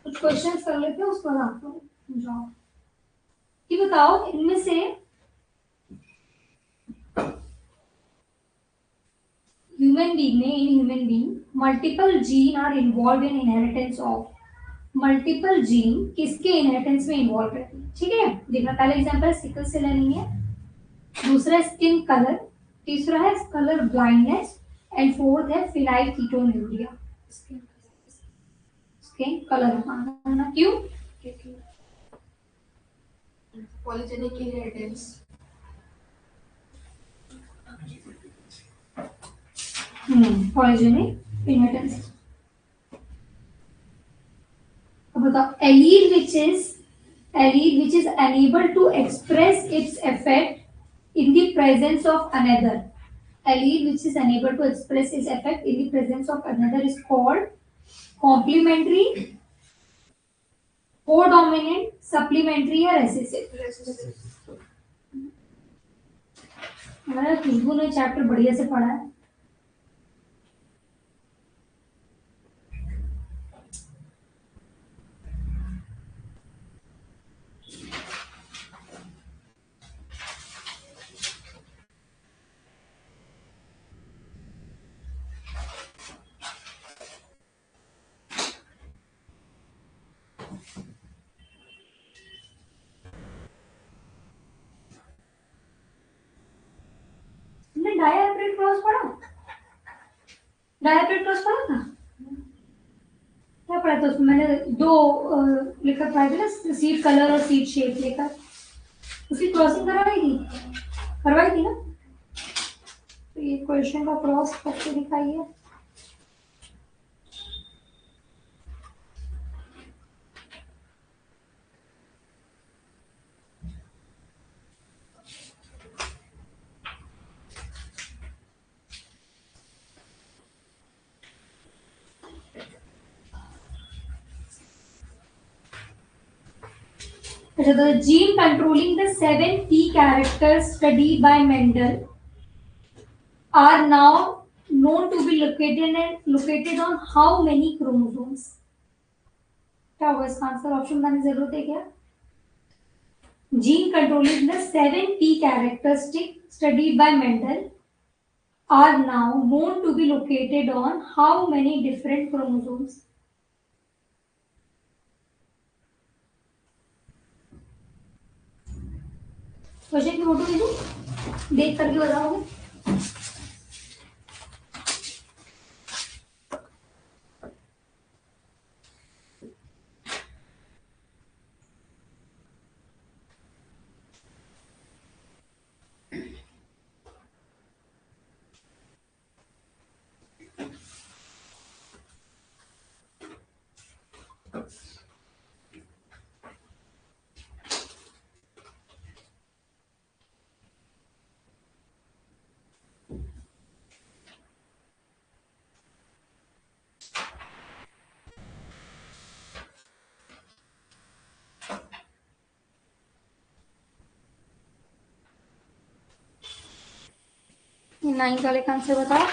कुछ क्वेश्चंस कर लेते हैं, उसके बाद आपको जाओ कि बताओ इनमें से ह्यूमन बीइंग में, in human being multiple gene are involve in inheritance of, multiple gene किसके इनहेरिटेंस में इन्वॉल्व रहते हैं। ठीक है, देखना पहला एग्जांपल सिकल सेल एनीमिया, दूसरा स्किन कलर, तीसरा है कलर ब्लाइंडनेस, एंड फोर्थ है फिनाइल कीटोन्यूरिया। स्किन कलर है ना, क्यों? Polygenic inheritance. Polygenic inheritance. अब बताओ, allele which is unable to express its effect in the presence of another. Allele which is unable to express its effect in the presence of another is called complementary, codominant, supplementary या recessive। हमारा खुशबू ने chapter बढ़िया से पढ़ा है। तुमने dihybrid cross पढ़ा? Dihybrid cross पढ़ा था? क्या पढ़ा था उसमें? मैंने दो लेकर पढ़ाए थे ना, सीड कलर और सीड शेप लेकर, उसकी क्रॉसिंग करवाई थी ना। तो ये क्वेश्चन का क्रॉस करके दिखाइए। The gene controlling the 7 key characters studied by Mendel are now known to be located on how many chromosomes? क्या होगा इसका आंसर? ऑप्शन बताने की जरूरत है क्या? Gene controlling the 7 key characteristics studied by Mendel are now known to be located on how many different chromosomes? Question की photo भेजो, देख करके बताओगे। नाइन्थ वाले का आंसर बताओ।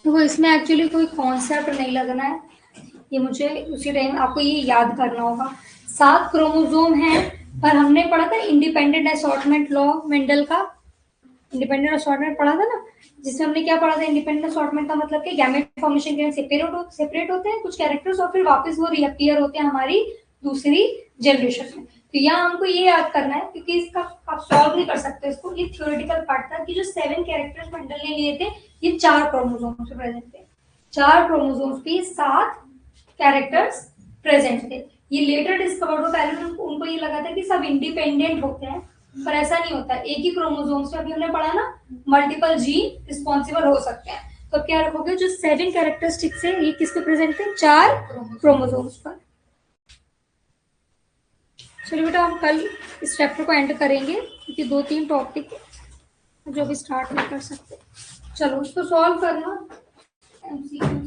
देखो इसमें एक्चुअली कोई कॉन्सेप्ट नहीं लगना है, ये मुझे उसी टाइम आपको ये याद करना होगा। 7 क्रोमोसोम हैं, पर हमने पढ़ा था इंडिपेंडेंट असॉर्टमेंट लॉ मेंडल का, इंडिपेंडेंट असॉर्टमेंट पढ़ा था ना, जिसमें हमने क्या पढ़ा था, इंडिपेंडेंट असॉर्टमेंट का मतलब कि गैमेट फॉर्मेशन के सेपरेट होते हैं कुछ कैरेक्टर्स और फिर वापस वो रीअपीयर होते हैं हमारी दूसरी जनरेशन में। तो यहाँ हमको ये याद करना है, क्योंकि इसका आप सॉल्व नहीं कर सकते इसको, ये थ्योरेटिकल पार्ट था कि जो 7 कैरेक्टर्स मेंडल ने लिए थे ये 4 क्रोमोसोम्स पे प्रेजेंट थे, 4 क्रोमोसोम्स पे 7 कैरेक्टर्स प्रेजेंट थे। ये लेटर डिस्कवर्ड हो, पहले उनको ये लगा था कि सब इंडिपेंडेंट होते हैं, पर ऐसा नहीं होता, एक ही क्रोमोसोम्स पे, अभी हमने पढ़ा ना, मल्टीपल जीन रिस्पॉन्सिबल हो सकते हैं। तो क्या रखोगे, जो 7 कैरेक्टरिस्टिक्स है ये किस पे प्रेजेंट थे, 4 क्रोमोसोम्स पर। चलिए बेटा हम कल इस चैप्टर को एंड करेंगे, क्योंकि 2-3 टॉपिक जो भी स्टार्ट नहीं कर सकते। चलो उसको सॉल्व करना, MCQ